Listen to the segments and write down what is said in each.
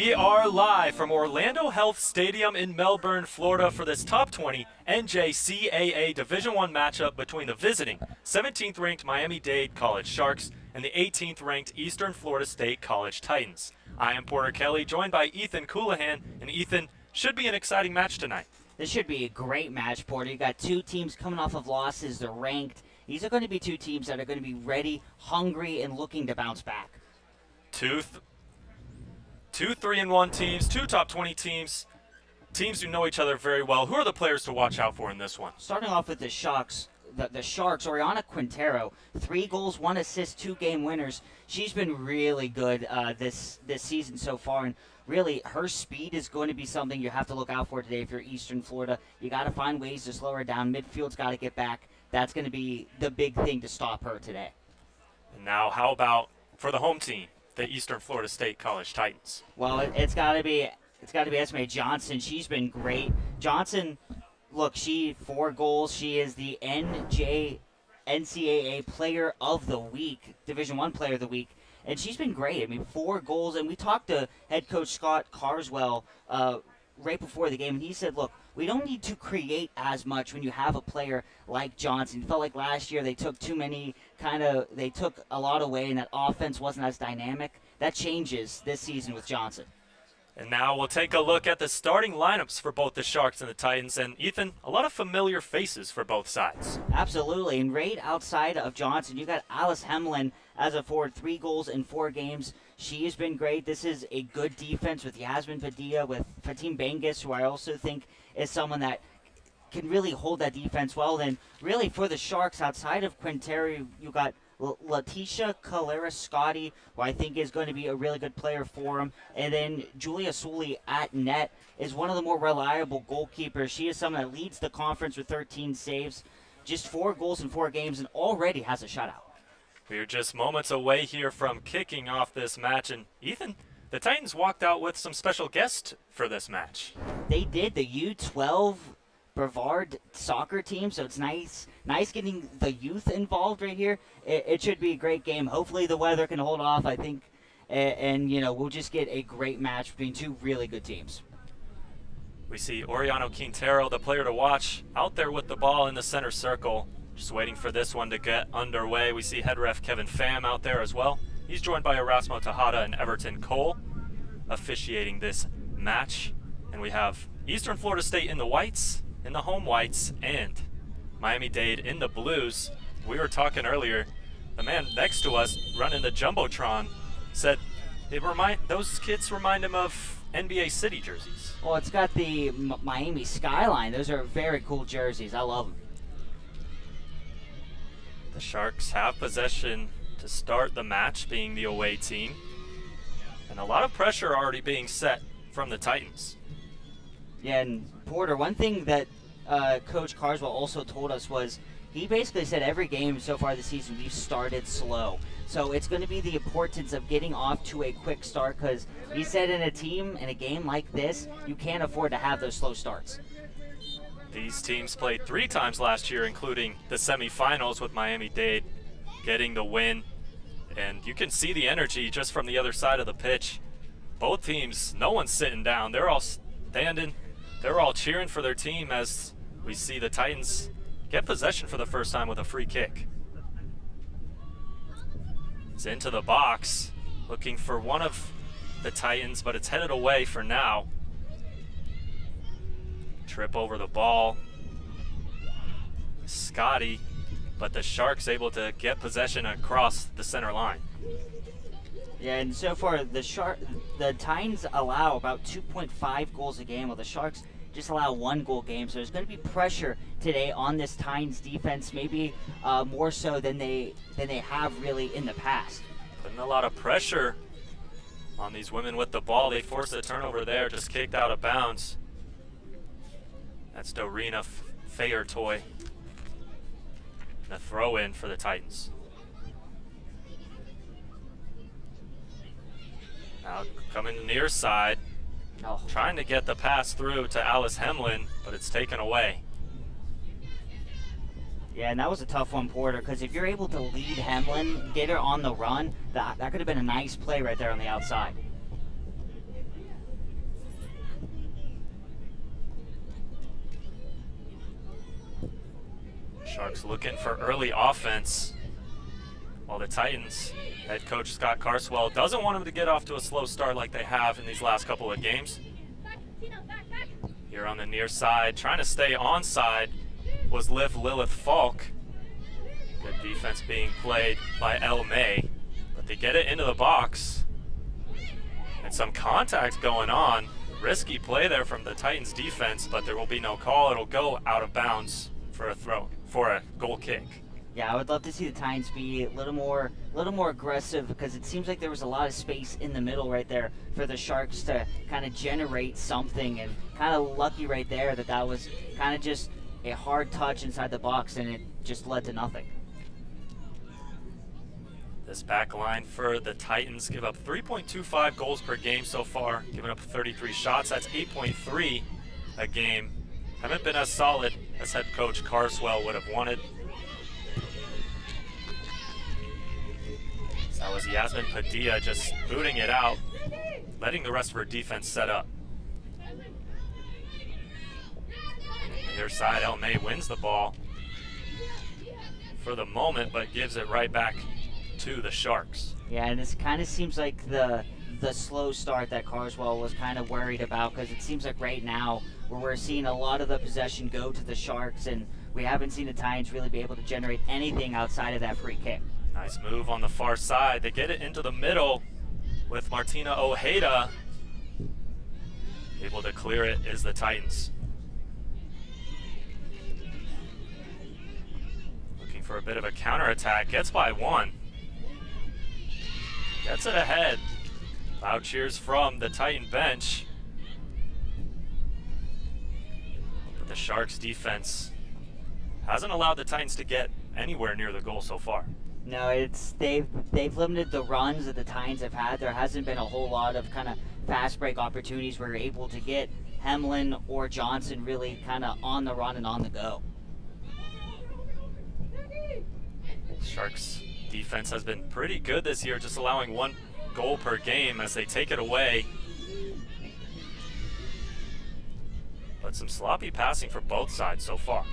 We are live from Orlando Health Stadium in Melbourne, Florida for this top 20 NJCAA Division I matchup between the visiting 17th ranked Miami-Dade College Sharks and the 18th ranked Eastern Florida State College Titans. I am Porter Kelly, joined by Ethan Coulihan, and Ethan, should be an exciting match tonight. This should be a great match, Porter. You got two teams coming off of losses. They're ranked. These are going to be two teams that are going to be ready, hungry, and looking to bounce back. Two 3-1 teams, two top 20 teams, teams who know each other very well. Who are the players to watch out for in this one? Starting off with the Sharks, Oriana Quintero, 3 goals, 1 assist, 2 game winners. She's been really good this season so far, and really her speed is going to be something you have to look out for today if you're Eastern Florida. You got to find ways to slow her down. Midfield's got to get back. That's going to be the big thing to stop her today. And now how about for the home team, the Eastern Florida State College Titans? Well, it's got to be Esme Johnson. She's been great. Johnson, look, 4 goals. She is the NJCAA Player of the Week, Division I Player of the Week, and she's been great. I mean, 4 goals, and we talked to head coach Scott Carswell right before the game, and he said, look, we don't need to create as much when you have a player like Johnson. It felt like last year they took they took a lot away, and that offense wasn't as dynamic. That changes this season with Johnson. And now we'll take a look at the starting lineups for both the Sharks and the Titans. And Ethan, a lot of familiar faces for both sides. Absolutely. And right outside of Johnson, you got Alice Hemlin as a forward, 3 goals in 4 games. She has been great. This is a good defense with Yasmin Padilla, with Fatim Bengus, who I also think is someone that can really hold that defense well. Then really for the Sharks, outside of Quintero, you got Letitia Calera-Scotti, who I think is going to be a really good player for him. And then Julia Sully at net is one of the more reliable goalkeepers. She is someone that leads the conference with 13 saves, just 4 goals in 4 games, and already has a shutout. We're just moments away here from kicking off this match. And Ethan, the Titans walked out with some special guests for this match. They did. The U12 Brevard soccer team, so it's nice getting the youth involved right here. It should be a great game. Hopefully the weather can hold off, I think, and we'll just get a great match between two really good teams. We see Oriana Quintero, the player to watch, out there with the ball in the center circle, just waiting for this one to get underway. We see head ref Kevin Pham out there as well. He's joined by Erasmo Tejada and Everton Cole officiating this match. And we have Eastern Florida State in the whites, in the home whites, and Miami-Dade in the blues. We were talking earlier, the man next to us running the Jumbotron said those kids remind him of NBA City jerseys. Well, it's got the Miami skyline. Those are very cool jerseys. I love them. The Sharks have possession to start the match, being the away team. And a lot of pressure already being set from the Titans. Yeah, and Porter, one thing that Coach Carswell also told us was he basically said every game so far this season we've started slow. So it's going to be the importance of getting off to a quick start, because he said in a game like this, you can't afford to have those slow starts. These teams played 3 times last year, including the semifinals, with Miami-Dade getting the win. And you can see the energy just from the other side of the pitch. Both teams, no one's sitting down. They're all standing. They're all cheering for their team as we see the Titans get possession for the first time with a free kick. It's into the box, looking for one of the Titans, but it's headed away for now. Trip over the ball. Scotty, but the Sharks able to get possession across the center line. Yeah, and so far the Titans allow about 2.5 goals a game, while the Sharks just allow 1 goal game. So there's going to be pressure today on this Titans defense, maybe more so than they have really in the past. Putting a lot of pressure on these women with the ball. They forced a turnover there, just kicked out of bounds. That's Dorina Fairtoy. And a throw in for the Titans. Now coming near side. Trying to get the pass through to Alice Hemlin, but it's taken away. Yeah, and that was a tough one, Porter, because if you're able to lead Hemlin, get her on the run, that could have been a nice play right there on the outside. Sharks looking for early offense, while the Titans head coach Scott Carswell doesn't want them to get off to a slow start like they have in these last couple of games. Here on the near side, trying to stay onside, was Lilith Falk. Good defense being played by El May, but they get it into the box. And some contact going on. Risky play there from the Titans defense, but there will be no call. It'll go out of bounds for a goal kick. Yeah, I would love to see the Titans be a little more aggressive, because it seems like there was a lot of space in the middle right there for the Sharks to kind of generate something, and kind of lucky right there that was kind of just a hard touch inside the box, and it just led to nothing. This back line for the Titans give up 3.25 goals per game so far, giving up 33 shots. That's 8.3 a game. Haven't been as solid as head coach Carswell would have wanted. So that was Yasmin Padilla just booting it out, letting the rest of her defense set up. Near side, El May wins the ball for the moment, but gives it right back to the Sharks. Yeah, and this kind of seems like the slow start that Carswell was kind of worried about, because it seems like right now where we're seeing a lot of the possession go to the Sharks, and we haven't seen the Titans really be able to generate anything outside of that free kick. Nice move on the far side. They get it into the middle with Martina Ojeda. Able to clear it is the Titans. Looking for a bit of a counterattack. Gets by one. Gets it ahead. Loud cheers from the Titan bench. But the Sharks defense hasn't allowed the Titans to get anywhere near the goal so far. No, they've limited the runs that the Titans have had. There hasn't been a whole lot of kind of fast break opportunities where you're able to get Hemlin or Johnson really kind of on the run and on the go. Sharks defense has been pretty good this year, just allowing 1 goal per game as they take it away. But some sloppy passing for both sides so far.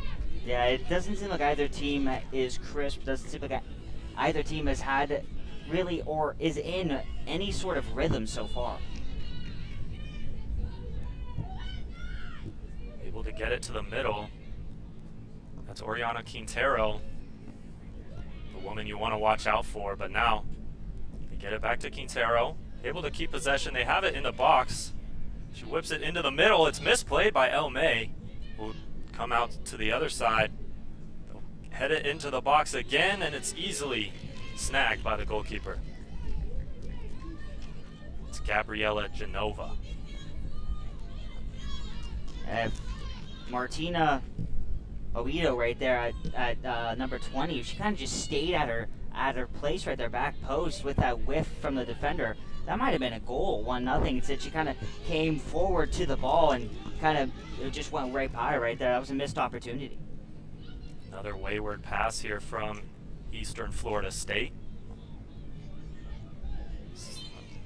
Yeah, it doesn't seem like either team is crisp. Doesn't seem like either team has had really or is in any sort of rhythm so far. Able to get it to the middle. That's Oriana Quintero, the woman you want to watch out for. But now they get it back to Quintero, able to keep possession. They have it in the box. She whips it into the middle. It's misplayed by El May, who come out to the other side. They'll head it into the box again, and it's easily snagged by the goalkeeper. It's Gabriela Genova. Martina Oviedo right there at number 20, she kind of just stayed at her place right there, back post, with that whiff from the defender. That might have been a goal, 1-0. Instead, she kind of came forward to the ball and kind of it just went right by her right there. That was a missed opportunity. Another wayward pass here from Eastern Florida State.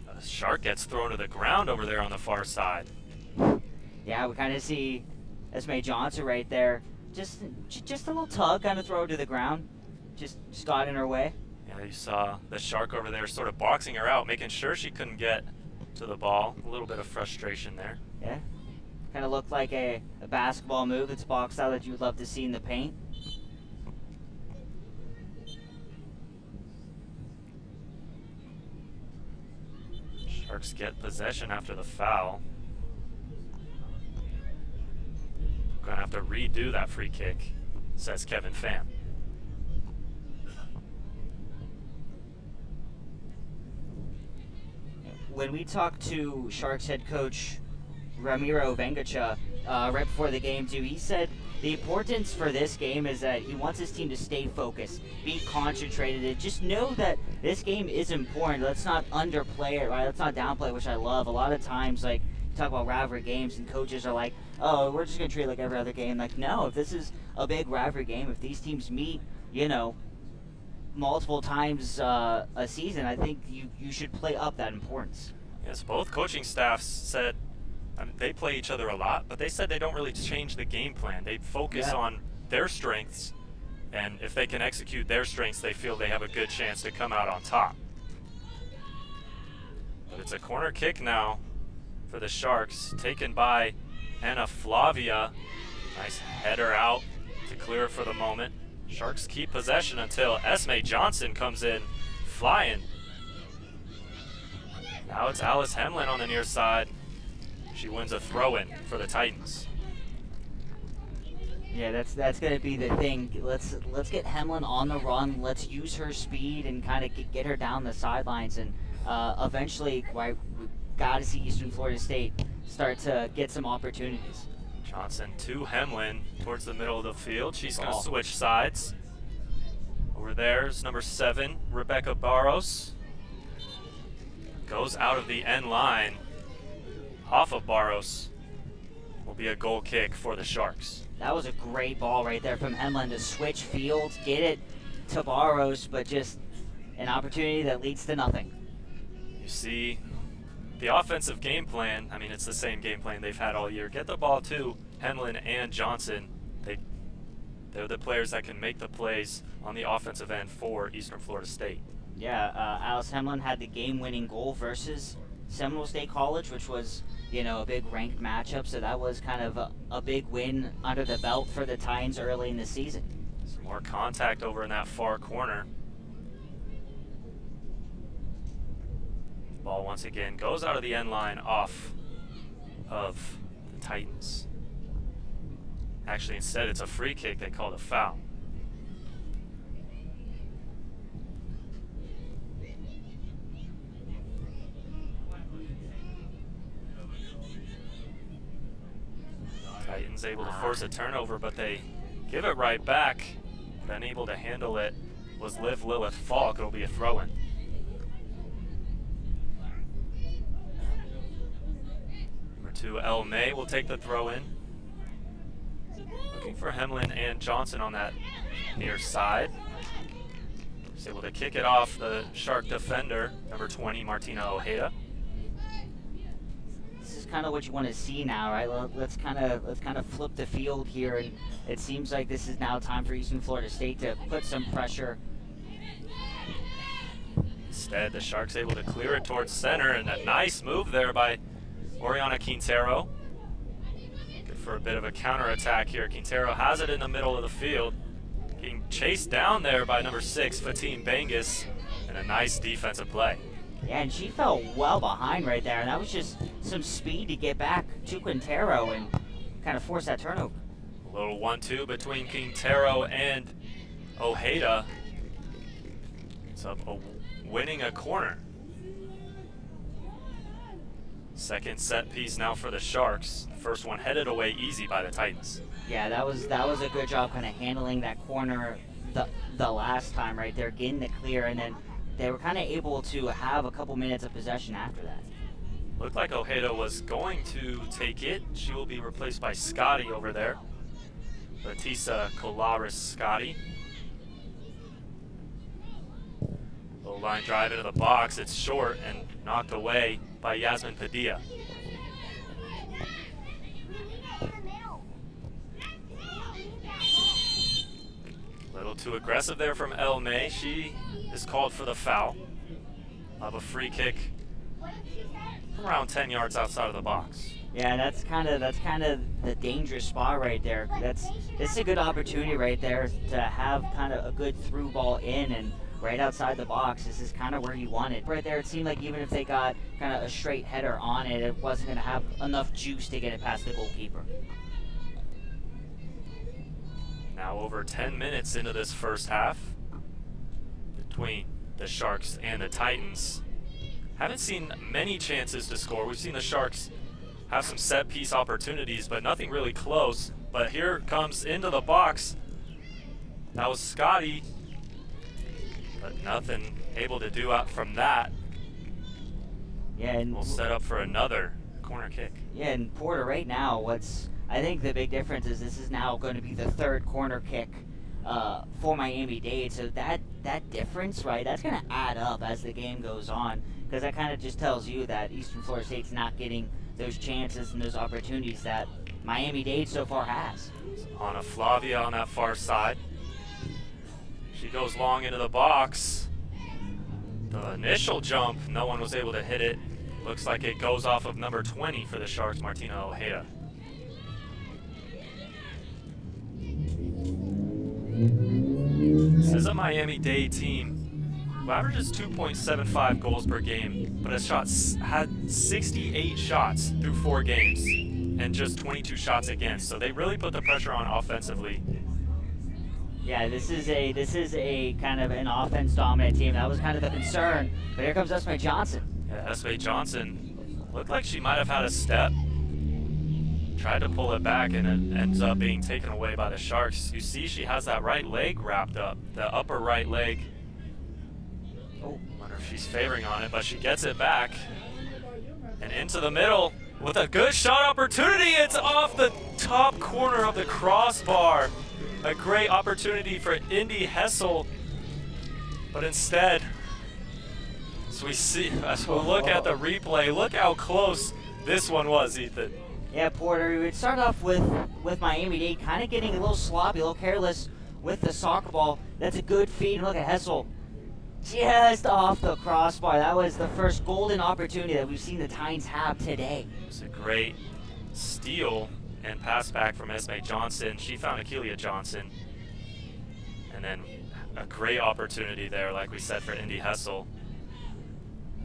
A Shark gets thrown to the ground over there on the far side. Yeah, we kind of see Esme Johnson right there. Just a little tug, kind of throw her to the ground. Just got in her way. Yeah, you saw the Shark over there sort of boxing her out, making sure she couldn't get to the ball. A little bit of frustration there. Yeah. Kind of looked like a basketball move that's boxed out that you would love to see in the paint. Sharks get possession after the foul. Gonna have to redo that free kick, says Kevin Pham. When we talked to Sharks head coach Ramiro Vengacha right before the game too, he said the importance for this game is that he wants his team to stay focused, be concentrated, and just know that this game is important. Let's not underplay it, right? Let's not downplay it, which I love. A lot of times, like, you talk about rivalry games and coaches are like, oh, we're just going to treat it like every other game. Like, no, if this is a big rivalry game, if these teams meet, multiple times a season, I think you should play up that importance. Yes, both coaching staffs said they play each other a lot, but they said they don't really change the game plan. They focus on their strengths And if they can execute their strengths, they feel they have a good chance to come out on top. But it's a corner kick now for the Sharks, taken by Anna Flavia. Nice header out to clear it for the moment. Sharks keep possession until Esme Johnson comes in flying. Now it's Alice Hemlin on the near side. She wins a throw-in for the Titans. Yeah, that's going to be the thing. Let's get Hemlin on the run. Let's use her speed and kind of get her down the sidelines. And eventually, we got to see Eastern Florida State start to get some opportunities. Johnson to Hemlin towards the middle of the field. She's going to switch sides. Over there's number 7, Rebecca Barros. Goes out of the end line. Off of Barros will be a goal kick for the Sharks. That was a great ball right there from Hemlin to switch fields, get it to Barros, but just an opportunity that leads to nothing. You see the offensive game plan. I mean, it's the same game plan they've had all year. Get the ball to Hemlin and Johnson. They're the players that can make the plays on the offensive end for Eastern Florida State. Yeah, Alice Hemlin had the game-winning goal versus Seminole State College, which was, a big ranked matchup, so that was kind of a big win under the belt for the Titans early in the season. Some more contact over in that far corner. Ball once again goes out of the end line off of the Titans. Actually, instead it's a free kick. They called a foul. Titans able to force a turnover, but they give it right back. Unable to handle it was Liv Lilith Falk. It'll be a throw-in. Number 2, Elle May will take the throw-in. Looking for Hemlin and Johnson on that near side. She's able to kick it off the Shark defender, number 20, Martina Ojeda. This is kind of what you want to see now, right? Let's kind of flip the field here, and it seems like this is now time for Eastern Florida State to put some pressure. Instead, the Sharks able to clear it towards center, and a nice move there by Oriana Quintero. Good for a bit of a counterattack here. Quintero has it in the middle of the field, getting chased down there by number 6, Fatime Bangus, and a nice defensive play. Yeah, and she fell well behind right there, and that was just some speed to get back to Quintero and kind of force that turnover. A little 1-2 between Quintero and Ojeda. It's up winning a corner. Second set piece now for the Sharks. First one headed away easy by the Titans. Yeah, that was a good job kind of handling that corner the last time right there, getting the clear, and then they were kind of able to have a couple minutes of possession after that. Looked like Ojeda was going to take it. She will be replaced by Scotty over there. Batista Colares Scotty. Low line drive into the box. It's short and knocked away by Yasmin Padilla. A little too aggressive there from Elle May. She is called for the foul of a free kick from around 10 yards outside of the box. Yeah, that's kind of the dangerous spot right there. It's a good opportunity right there to have kind of a good through ball in and right outside the box. This is kind of where you want it. Right there, it seemed like even if they got kind of a straight header on it, it wasn't going to have enough juice to get it past the goalkeeper. Now over 10 minutes into this first half between the Sharks and the Titans. Haven't seen many chances to score. We've seen the Sharks have some set piece opportunities, but nothing really close. But here comes into the box. That was Scotty, but nothing able to do out from that. Yeah, and we'll set up for another corner kick. Yeah, and Porter right now, I think the big difference is this is now going to be the third corner kick for Miami-Dade. So that difference, right, that's going to add up as the game goes on, because that kind of just tells you that Eastern Florida State's not getting those chances and those opportunities that Miami-Dade so far has. On a Flavia on that far side. She goes long into the box. The initial jump, no one was able to hit it. Looks like it goes off of number 20 for the Sharks, Martina Ojeda. This is a Miami-Dade team who averages 2.75 goals per game, but had 68 shots through 4 games and just 22 shots against. So they really put the pressure on offensively. Yeah, this is a kind of an offense-dominant team. That was kind of the concern. But here comes Esme Johnson. Yeah, Esme Johnson looked like she might have had a step. Tried to pull it back, and it ends up being taken away by the Sharks. You see she has that right leg wrapped up, the upper right leg. Oh, wonder if she's favoring on it, but she gets it back. And into the middle with a good shot opportunity. It's off the top corner of the crossbar. A great opportunity for Indy Hessel, but instead, as we look at the replay, look how close this one was, Ethan. Yeah, Porter, we would start off with Miami-Dade kind of getting a little sloppy, a little careless with the soccer ball. That's a good feed. Look at Hessel just off the crossbar. That was the first golden opportunity that we've seen the Titans have today. It's a great steal and pass back from Esme Johnson. She found Akeelia Johnson. And then a great opportunity there, like we said, for Indy Hessel.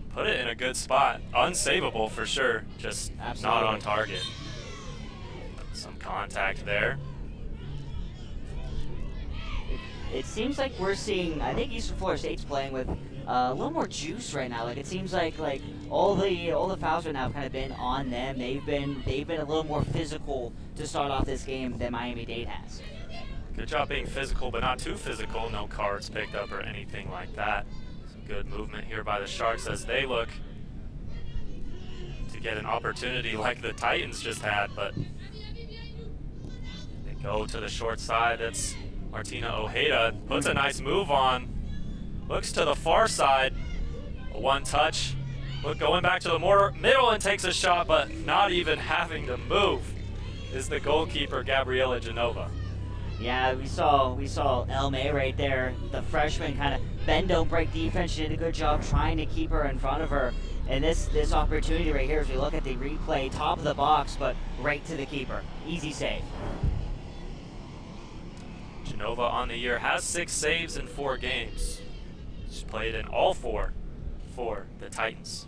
Put it in a good spot. Unsavable for sure, just Absolutely. not on target. Some contact there. It seems like we're seeing, I think Eastern Florida State's playing with a little more juice right now. Like it seems like all the fouls right now have kind of been on them. They've been a little more physical to start off this game than Miami-Dade has. Good job being physical, but not too physical. No cards picked up or anything like that. Some good movement here by the Sharks as they look to get an opportunity like the Titans just had, but they go to the short side. It's Martina Ojeda, puts a nice move on, looks to the far side, a one touch, look going back to the more middle and takes a shot, but not even having to move is the goalkeeper Gabriela Genova. Yeah, we saw El May right there, the freshman kind of bend don't break defense. She did a good job trying to keep her in front of her. And this opportunity right here, as we look at the replay, top of the box, but right to the keeper. Easy save. Genova on the year has 6 saves in 4 games. She's played in all 4 for the Titans.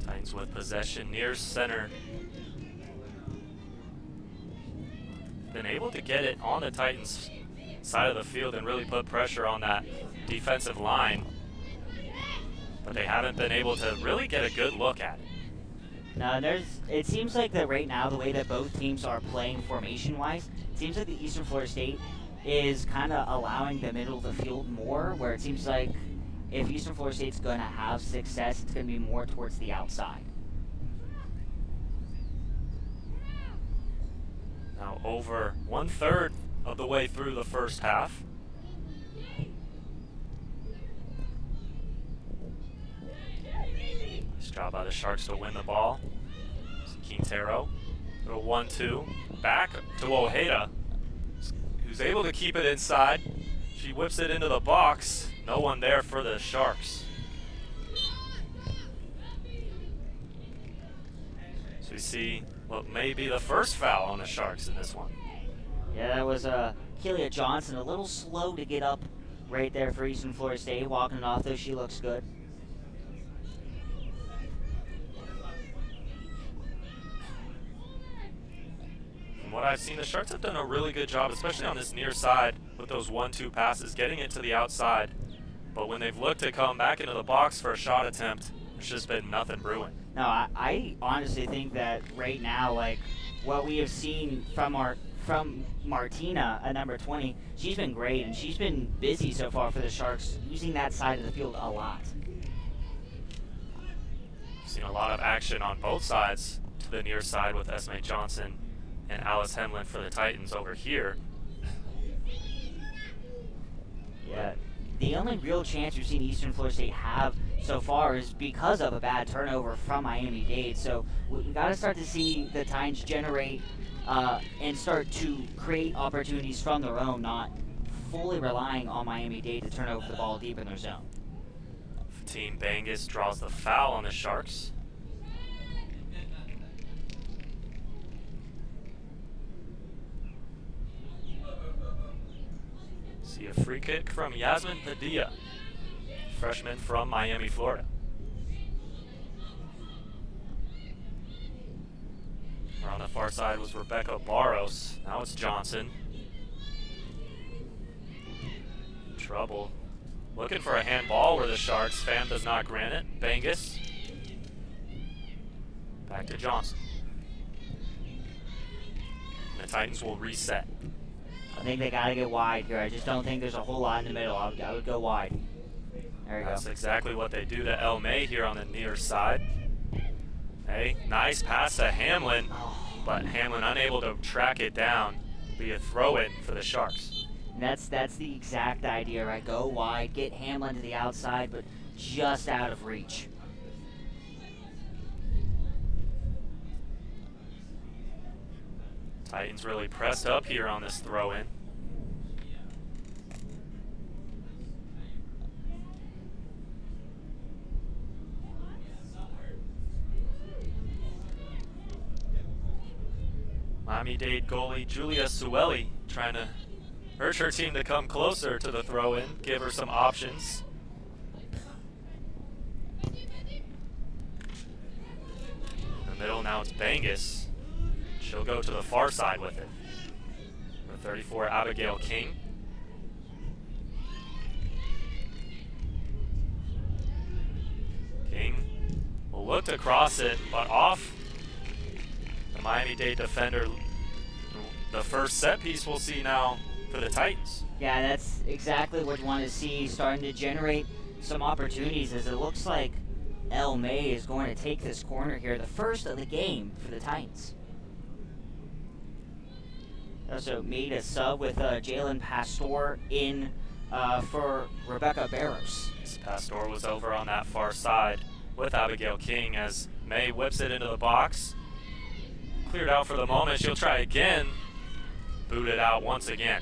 Titans with possession near center. Been able to get it on the Titans side of the field and really put pressure on that defensive line, but they haven't been able to really get a good look at it. Now, it seems like that right now, the way that both teams are playing formation-wise, it seems like the Eastern Florida State is kind of allowing the middle of the field more, where it seems like if Eastern Florida State's going to have success, it's going to be more towards the outside. Now over 1/3 of the way through the first half. Nice job by the Sharks to win the ball. Quintero, little 1-2, back to Ojeda, who's able to keep it inside. She whips it into the box. No one there for the Sharks. So we see what may be the first foul on the Sharks in this one. Yeah, that was Akeelia Johnson, a little slow to get up right there for Eastern Florida State. Walking it off, though, she looks good. From what I've seen, the Sharks have done a really good job, especially on this near side with those 1-2 passes, getting it to the outside. But when they've looked to come back into the box for a shot attempt, there's just been nothing brewing. No, I honestly think that right now, like what we have seen from Martina at number 20, she's been great, and she's been busy so far for the Sharks, using that side of the field a lot. Seen a lot of action on both sides to the near side with Esme Johnson and Alice Hemlin for the Titans over here. Yeah. The only real chance we've seen Eastern Florida State have so far is because of a bad turnover from Miami-Dade. So we got to start to see the Titans generate and start to create opportunities from their own, not fully relying on Miami-Dade to turn over the ball deep in their zone. Team Bangus draws the foul on the Sharks. See a free kick from Yasmin Padilla, freshman from Miami, Florida. On the far side was Rebecca Barros. Now it's Johnson. Trouble. Looking for a handball where the Sharks. Pham does not grant it. Bangus. Back to Johnson. The Titans will reset. I think they got to get wide here. I just don't think there's a whole lot in the middle. I would go wide. There you go. That's exactly what they do to El May here on the near side. Hey, nice pass to Hamlin, but Hamlin unable to track it down. Be a throw-in for the Sharks. And that's the exact idea, right? Go wide, get Hamlin to the outside, but just out of reach. Titans really pressed up here on this throw-in. Miami-Dade goalie Julia Sueli trying to urge her team to come closer to the throw-in, give her some options. In the middle now it's Bangus. She'll go to the far side with it. Number 34, Abigail King. King will look to cross it, but off the Miami-Dade defender. The first set piece we'll see now for the Titans. Yeah, that's exactly what you want to see, starting to generate some opportunities, as it looks like El May is going to take this corner here, the first of the game for the Titans. Also made a sub with Jalen Pastor in for Rebecca Barros. Pastor was over on that far side with Abigail King as May whips it into the box. Cleared out for the moment. She'll try again. Booted out once again.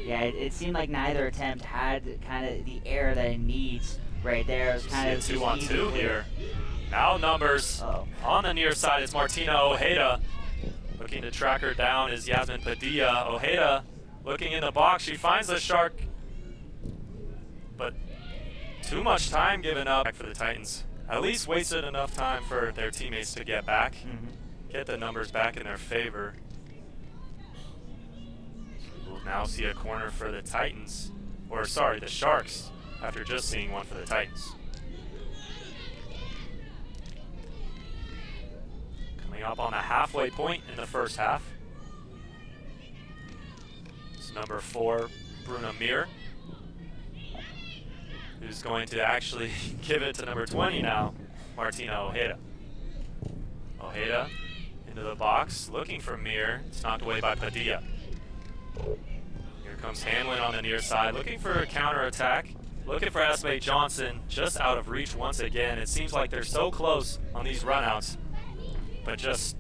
Yeah, it seemed like neither attempt had kind of the air that it needs right there. It was kind of 2-on-2 here. Now numbers on the near side is Martina Ojeda. Looking to track her down is Yasmin Padilla. Ojeda looking in the box. She finds the Shark, but too much time given up for the Titans. At least wasted enough time for their teammates to get back, get the numbers back in their favor. We'll now see a corner for the Titans, or sorry, the Sharks, after just seeing one for the Titans. Coming up on the halfway point in the first half. It's number 4, Bruna Mir, who's going to actually give it to number 20 now, Martina Ojeda. Ojeda into the box, looking for Mir. It's knocked away by Padilla. Here comes Hamlin on the near side, looking for a counterattack. Looking for Esme Johnson, just out of reach once again. It seems like they're so close on these runouts, but just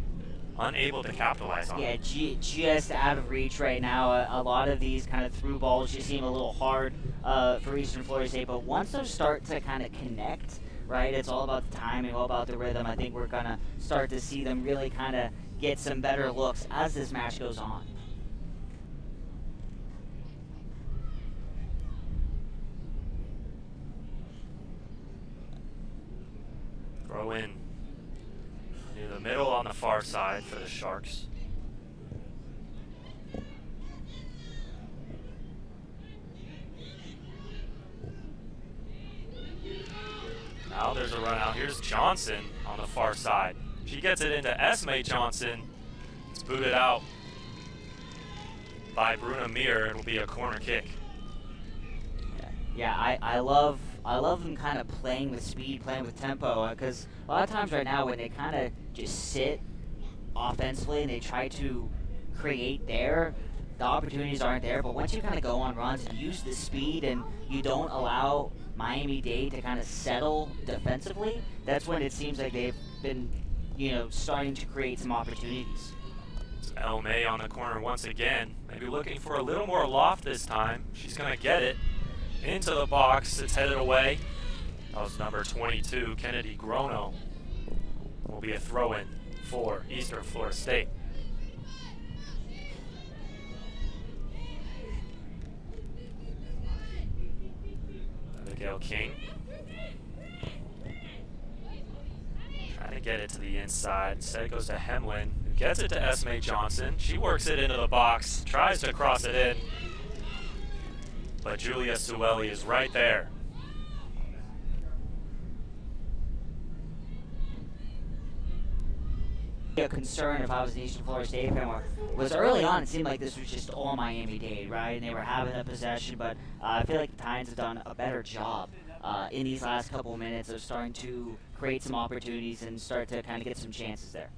unable to capitalize on it. Yeah, just out of reach right now. A lot of these kind of through balls just seem a little hard for Eastern Florida State, but once those start to kind of connect, right, it's all about the timing, all about the rhythm. I think we're going to start to see them really kind of get some better looks as this match goes on. Throw in near the middle on the far side for the Sharks. Now there's a run out. Here's Johnson on the far side. She gets it into Esme Johnson. It's booted out by Bruna Mir. It will be a corner kick. Yeah, I love them kind of playing with speed, playing with tempo, because a lot of times right now when they kind of just sit offensively and they try to create there, the opportunities aren't there, but once you kind of go on runs and use the speed and you don't allow Miami-Dade to kind of settle defensively, that's when it seems like they've been, starting to create some opportunities. It's El May on the corner once again, maybe looking for a little more loft this time. She's going to get it into the box. It's headed away. That was number 22, Kennedy Grono. Will be a throw-in for Eastern Florida State. Abigail King. Trying to get it to the inside. Instead it goes to Hemlin, who gets it to Esme Johnson. She works it into the box, tries to cross it in. But Julia Sueli is right there. A concern if I was an Eastern Florida State fan was early on it seemed like this was just all Miami-Dade, right? And they were having a possession, but I feel like the Titans have done a better job in these last couple of minutes of starting to create some opportunities and start to kind of get some chances there.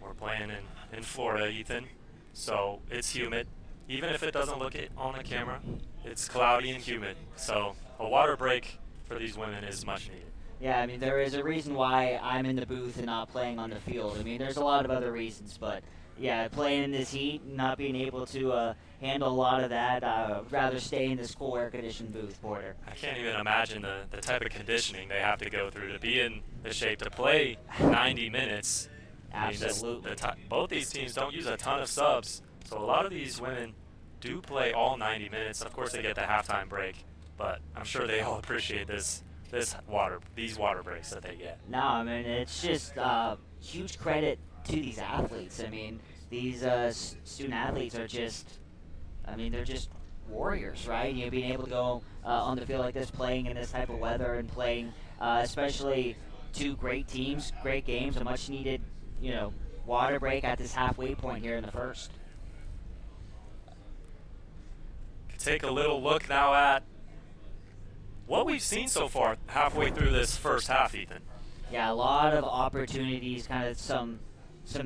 We're playing in Florida, Ethan. So it's humid. Even if it doesn't look it on the camera, it's cloudy and humid. So a water break for these women is much needed. Yeah, I mean, there is a reason why I'm in the booth and not playing on the field. I mean, there's a lot of other reasons, but yeah, playing in this heat, not being able to handle a lot of that, I'd rather stay in this cool air-conditioned booth, Porter. I can't even imagine the type of conditioning they have to go through to be in the shape to play 90 minutes. Absolutely. Both these teams don't use a ton of subs, so a lot of these women do play all 90 minutes. Of course, they get the halftime break, but I'm sure they all appreciate these water breaks that they get. No, I mean, it's just huge credit to these athletes. I mean, these student athletes are they're just warriors, right? Being able to go on the field like this, playing in this type of weather and playing, especially two great teams, great games, a much needed water break at this halfway point here in the first. Take a little look now at what we've seen so far halfway through this first half, Ethan. Yeah, a lot of opportunities, kind of some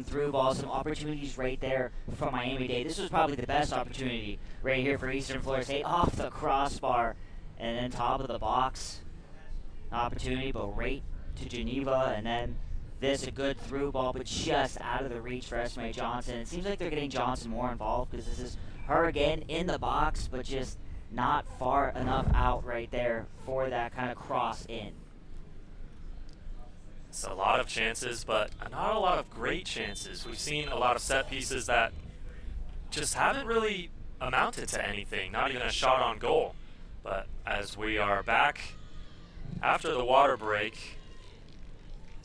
through balls, some opportunities right there for Miami-Dade. This was probably the best opportunity right here for Eastern Florida State, off the crossbar and then top of the box. Opportunity, but right to Geneva, and then this a good through ball, but just out of the reach for Esme Johnson. It seems like they're getting Johnson more involved because this is her again in the box, but just not far enough out right there for that kind of cross in. It's a lot of chances, but not a lot of great chances. We've seen a lot of set pieces that just haven't really amounted to anything, not even a shot on goal. But as we are back after the water break,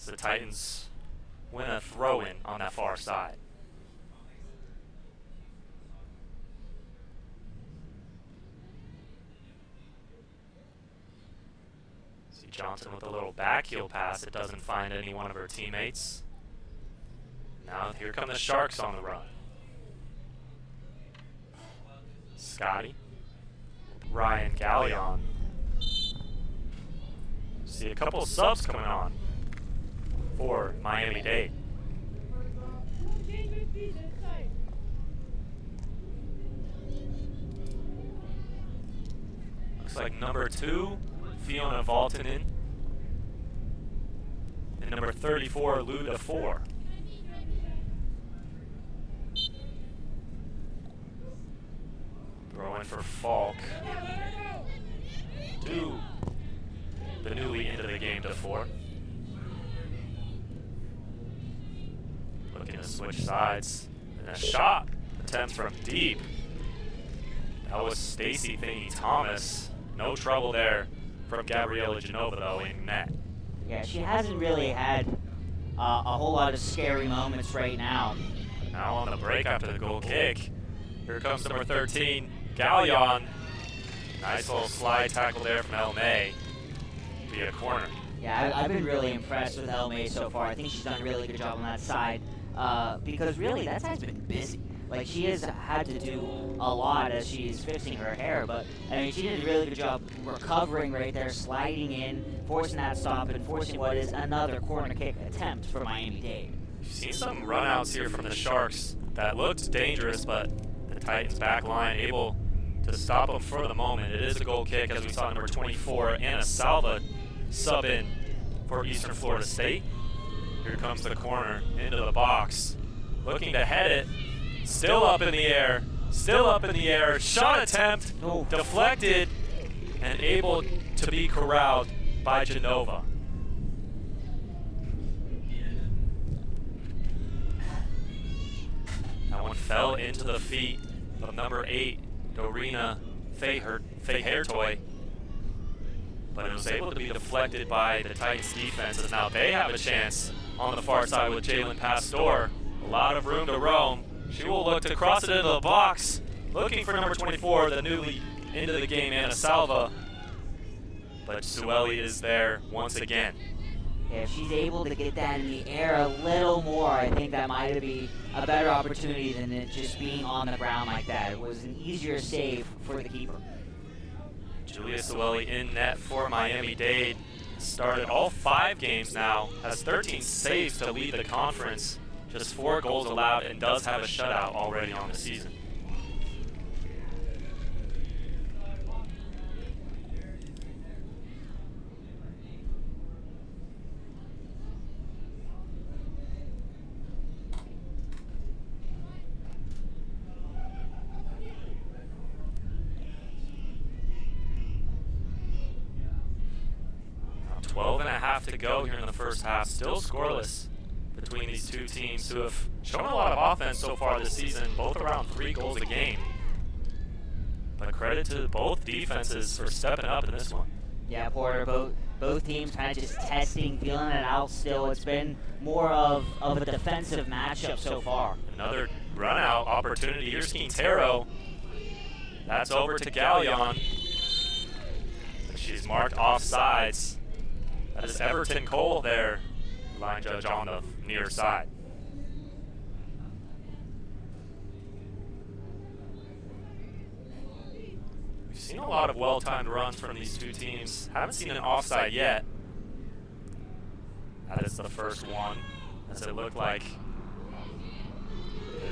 the Titans win a throw-in on that far side. See Johnson with a little backheel pass. It doesn't find any one of her teammates. Now here come the Sharks on the run. Scotty. Ryan Gallion. See a couple of subs coming on for Miami-Dade. Looks like number 2, Fiona Valtonen, and number 34, Luda 4. Throw in for Falk. 2. The newly into the game to 4. Looking to switch sides. And a shot attempt from deep. That was Stacy Thingy Thomas. No trouble there from Gabriella Genova, though, in net. Yeah, she hasn't really had a whole lot of scary moments right now. Now on the break after the goal kick. Here comes number 13, Gallion. Nice little slide tackle there from El May via corner. Yeah, I've been really impressed with El May so far. I think she's done a really good job on that side because really that side's been busy. Like, she has had to do a lot as she's fixing her hair, but I mean, she did a really good job recovering right there, sliding in, forcing that stop, and forcing what is another corner kick attempt for Miami-Dade. You've seen some runouts here from the Sharks that looked dangerous, but the Titans back line able to stop them for the moment. It is a goal kick, as we saw number 24, Anna Salva sub in for Eastern Florida State. Here comes the corner into the box, looking to head it, still up in the air, shot attempt, deflected, and able to be corralled by Genova. That one fell into the feet of number 8, Dorina Fahertoy, but it was able to be deflected by the Titans defense, as now they have a chance on the far side with Jalen Pastor. A lot of room to roam. She will look to cross it into the box, looking for number 24, the newly into the game, Anna Salva, but Sueli is there once again. If she's able to get that in the air a little more, I think that might be a better opportunity than it just being on the ground like that. It was an easier save for the keeper. Julia Sueli in net for Miami-Dade. Started all 5 games now, has 13 saves to lead the conference, just 4 goals allowed, and does have a shutout already on the season. Now 12 and a half to go here in the first half, still scoreless between these two teams who have shown a lot of offense so far this season, both around 3 goals a game. But credit to both defenses for stepping up in this one. Yeah, Porter, both teams kind of just testing, feeling it out still. It's been more of a defensive matchup so far. Another run-out opportunity. Here's Quintero. That's over to Gallion. She's marked offsides. That is Everton Cole there. Line judge on the near side. We've seen a lot of well-timed runs from these two teams. Haven't seen an offside yet. That is the first one, as it looked like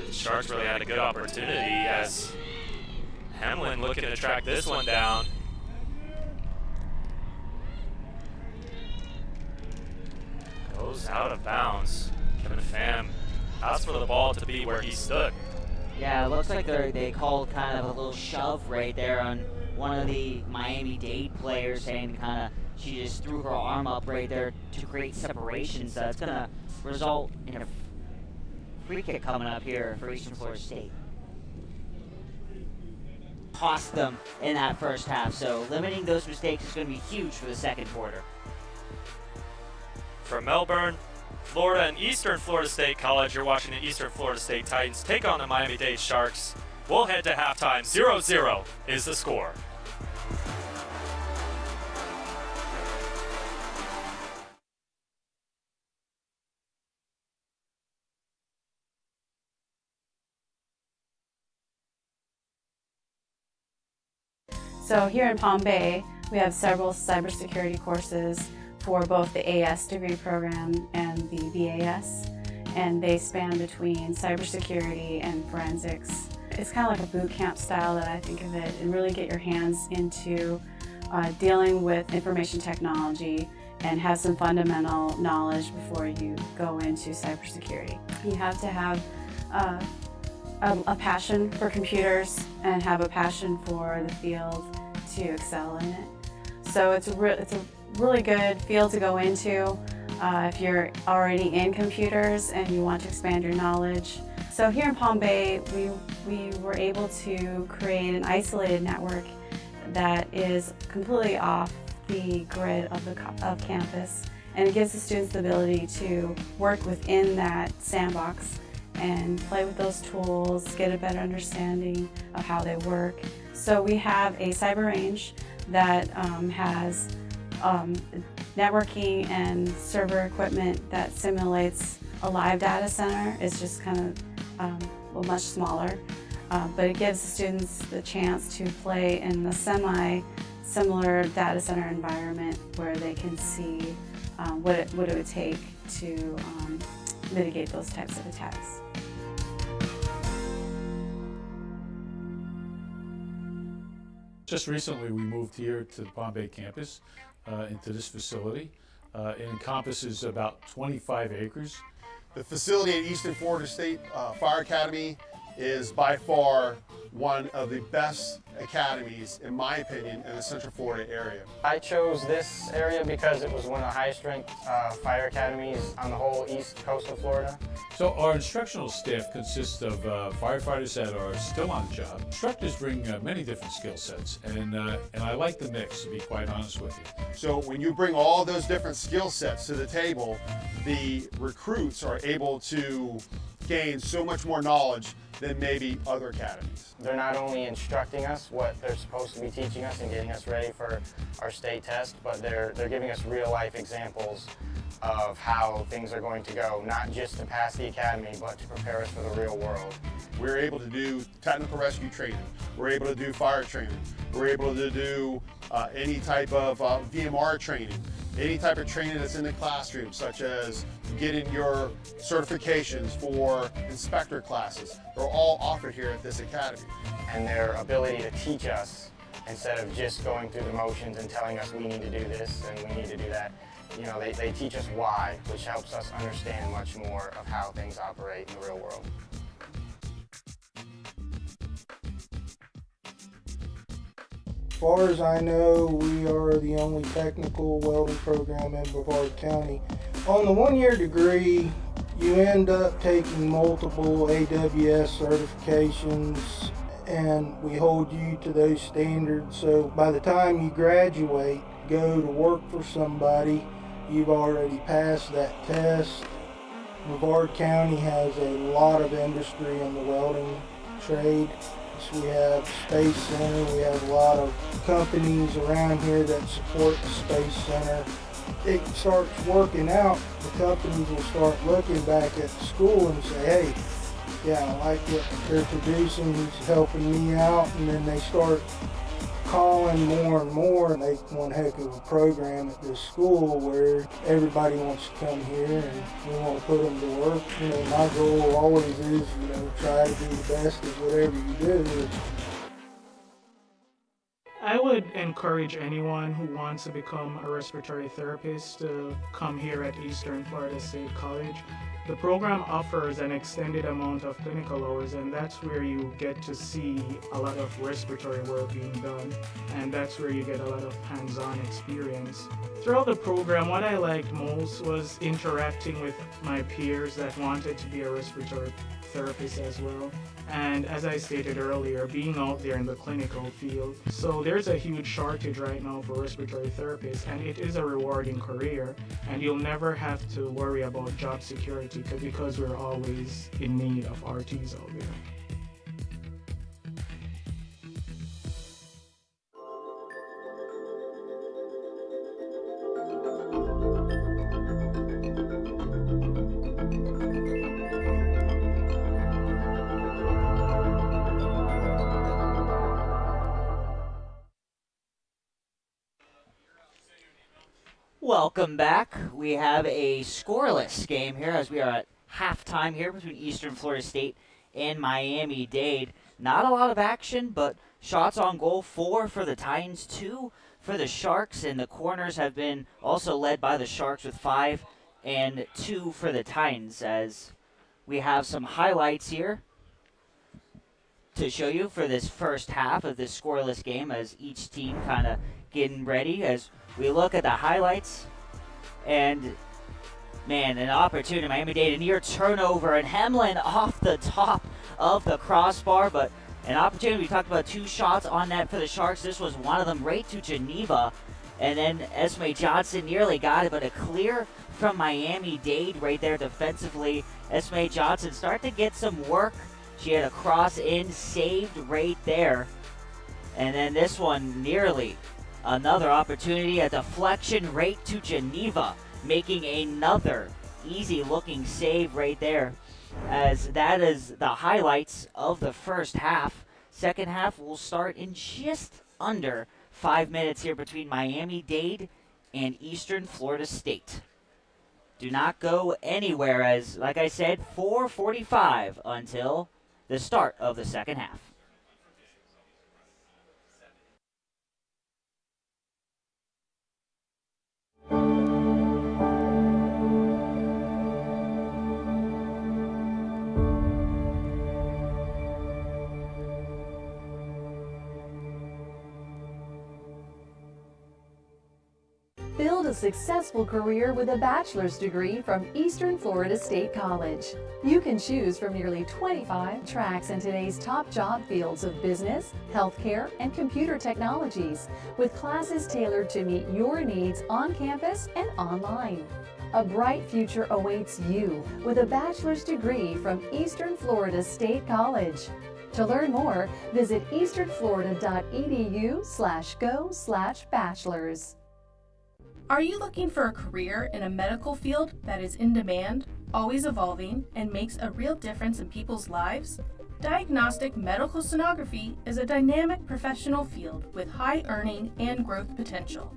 the Sharks really had a good opportunity, as Hemlin looking to track this one down. Goes out of bounds. Kevin Pham asks for the ball to be where he stood. Yeah, it looks like they called kind of a little shove right there on one of the Miami-Dade players, saying kind of she just threw her arm up right there to create separation. So it's going to result in a free kick coming up here for Eastern Florida State. Cost them in that first half, so limiting those mistakes is going to be huge for the second quarter. From Melbourne, Florida, and Eastern Florida State College, you're watching the Eastern Florida State Titans take on the Miami-Dade Sharks. We'll head to halftime. 0-0 is the score. So here in Palm Bay, we have several cybersecurity courses for both the AS degree program and the BAS, and they span between cybersecurity and forensics. It's kind of like a boot camp style that I think of it, and really get your hands into dealing with information technology and have some fundamental knowledge before you go into cybersecurity. You have to have a passion for computers and have a passion for the field to excel in it. So it's a really good field to go into if you're already in computers and you want to expand your knowledge. So here in Palm Bay, we were able to create an isolated network that is completely off the grid of campus, and it gives the students the ability to work within that sandbox and play with those tools, get a better understanding of how they work. So we have a cyber range that has networking and server equipment that simulates a live data center. It's just kind of much smaller, but it gives the students the chance to play in the similar data center environment where they can see what it would take to mitigate those types of attacks. Just recently we moved here to the Palm Bay campus, into this facility. It encompasses about 25 acres. The facility at Eastern Florida State Fire Academy is by far one of the best academies, in my opinion, in the Central Florida area. I chose this area because it was one of the highest ranked fire academies on the whole east coast of Florida. So our instructional staff consists of firefighters that are still on the job. Instructors bring many different skill sets, and I like the mix, to be quite honest with you. So when you bring all those different skill sets to the table, the recruits are able to gain so much more knowledge than maybe other academies. They're not only instructing us what they're supposed to be teaching us and getting us ready for our state test, but they're giving us real life examples of how things are going to go, not just to pass the academy, but to prepare us for the real world. We're able to do technical rescue training. We're able to do fire training. We're able to do any type of VMR training, any type of training that's in the classroom, such as getting your certifications for inspector classes. They're all offered here at this academy. And their ability to teach us instead of just going through the motions and telling us we need to do this and we need to do that. You know, they teach us why, which helps us understand much more of how things operate in the real world. As far as I know, we are the only technical welding program in Brevard County. On the one-year degree, you end up taking multiple AWS certifications, and we hold you to those standards. So by the time you graduate, go to work for somebody, you've already passed that test. Brevard County has a lot of industry in the welding trade. So we have Space Center, we have a lot of companies around here that support the Space Center. It starts working out, the companies will start looking back at the school and say, hey, yeah, I like what they're producing, he's helping me out, and then they start calling more and more, and they one heck of a program at this school where everybody wants to come here and we want to put them to work. You know, my goal always is, you know, try to be the best at whatever you do. I would encourage anyone who wants to become a respiratory therapist to come here at Eastern Florida State College. The program offers an extended amount of clinical hours, and that's where you get to see a lot of respiratory work being done, and that's where you get a lot of hands-on experience. Throughout the program, what I liked most was interacting with my peers that wanted to be a respiratory therapist as well. And as I stated earlier, being out there in the clinical field. So there's a huge shortage right now for respiratory therapists, and it is a rewarding career, and you'll never have to worry about job security because we're always in need of RTs out there. Welcome back. We have a scoreless game here as we are at halftime here between Eastern Florida State and Miami-Dade. Not a lot of action, but shots on goal, 4 for the Titans, 2 for the Sharks, and the corners have been also led by the Sharks with 5 and 2 for the Titans, as we have some highlights here to show you for this first half of this scoreless game as each team kind of getting ready as we look at the highlights. And man, an opportunity, Miami-Dade, a near turnover, and Hemlin off the top of the crossbar, but an opportunity. We talked about 2 shots on net for the Sharks. This was one of them right to Geneva, and then Esme Johnson nearly got it, but a clear from Miami-Dade right there defensively. Esme Johnson starting to get some work. She had a cross in, saved right there. And then this one nearly another opportunity, a deflection right to Geneva, making another easy looking save right there. as that is the highlights of the first half. Second half will start in just under 5 minutes here between Miami-Dade and Eastern Florida State. Do not go anywhere, as, like I said, 4:45 until the start of the second half. Build a successful career with a bachelor's degree from Eastern Florida State College. You can choose from nearly 25 tracks in today's top job fields of business, healthcare, and computer technologies, with classes tailored to meet your needs on campus and online. A bright future awaits you with a bachelor's degree from Eastern Florida State College. To learn more, visit easternflorida.edu/go/bachelors. Are you looking for a career in a medical field that is in demand, always evolving, and makes a real difference in people's lives? Diagnostic medical sonography is a dynamic professional field with high earning and growth potential.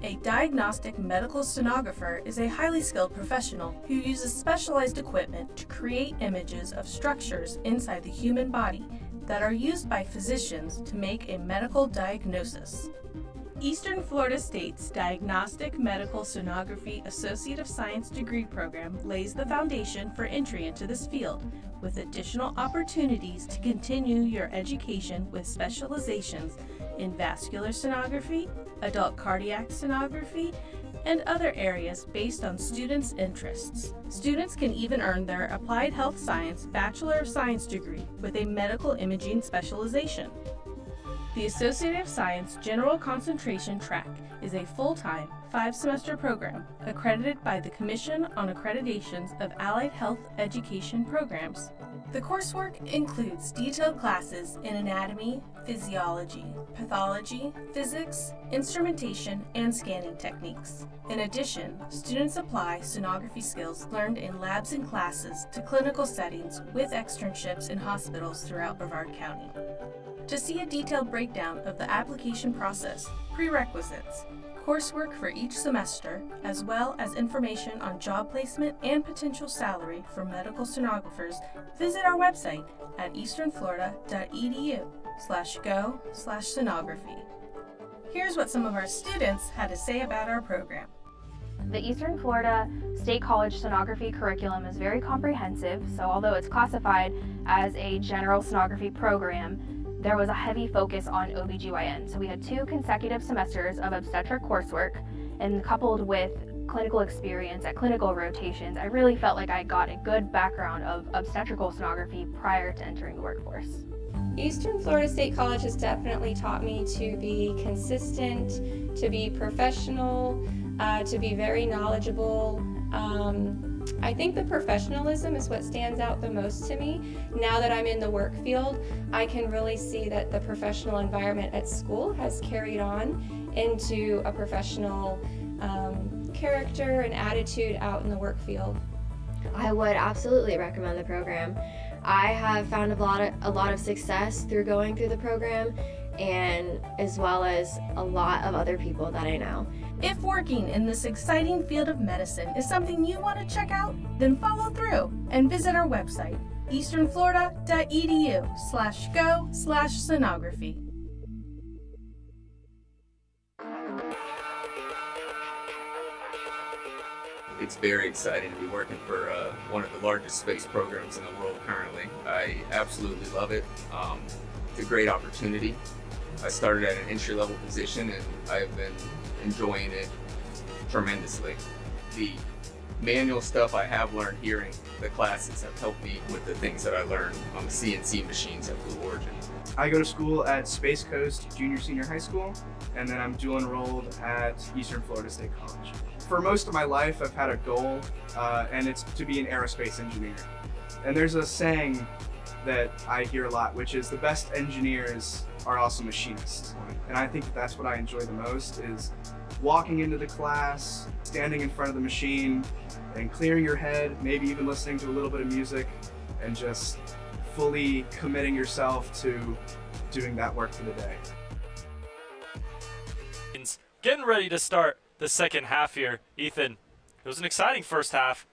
A diagnostic medical sonographer is a highly skilled professional who uses specialized equipment to create images of structures inside the human body that are used by physicians to make a medical diagnosis. Eastern Florida State's Diagnostic Medical Sonography Associate of Science degree program lays the foundation for entry into this field, with additional opportunities to continue your education with specializations in vascular sonography, adult cardiac sonography, and other areas based on students' interests. Students can even earn their Applied Health Science Bachelor of Science degree with a medical imaging specialization. The Associate of Science General Concentration track is a full-time, 5-semester program accredited by the Commission on Accreditations of Allied Health Education Programs. The coursework includes detailed classes in anatomy, physiology, pathology, physics, instrumentation, and scanning techniques. In addition, students apply sonography skills learned in labs and classes to clinical settings with externships in hospitals throughout Brevard County. To see a detailed breakdown of the application process, prerequisites, coursework for each semester, as well as information on job placement and potential salary for medical sonographers, visit our website at easternflorida.edu/go/sonography. Here's what some of our students had to say about our program. The Eastern Florida State College sonography curriculum is very comprehensive, so although it's classified as a general sonography program, there was a heavy focus on OBGYN. So we had 2 consecutive semesters of obstetric coursework, and coupled with clinical experience at clinical rotations, I really felt like I got a good background of obstetrical sonography prior to entering the workforce. Eastern Florida State College has definitely taught me to be consistent, to be professional, to be very knowledgeable. I think the professionalism is what stands out the most to me. Now that I'm in the work field, I can really see that the professional environment at school has carried on into a professional character and attitude out in the work field. I would absolutely recommend the program. I have found a lot of success through going through the program, and as well as a lot of other people that I know. If working in this exciting field of medicine is something you want to check out, then follow through and visit our website, easternflorida.edu/go/sonography. It's very exciting to be working for one of the largest space programs in the world currently. I absolutely love it. It's a great opportunity. I started at an entry-level position and I've been enjoying it tremendously. The manual stuff I have learned here in the classes have helped me with the things that I learned on the CNC machines at Blue Origin. I go to school at Space Coast Junior High School, and then I'm dual enrolled at Eastern Florida State College. For most of my life, I've had a goal, and it's to be an aerospace engineer. And there's a saying that I hear a lot, which is the best engineers are also machinists. And I think that that's what I enjoy the most, is walking into the class, standing in front of the machine, and clearing your head, maybe even listening to a little bit of music, and just fully committing yourself to doing that work for the day. Getting ready to start the second half here. Ethan, it was an exciting first half,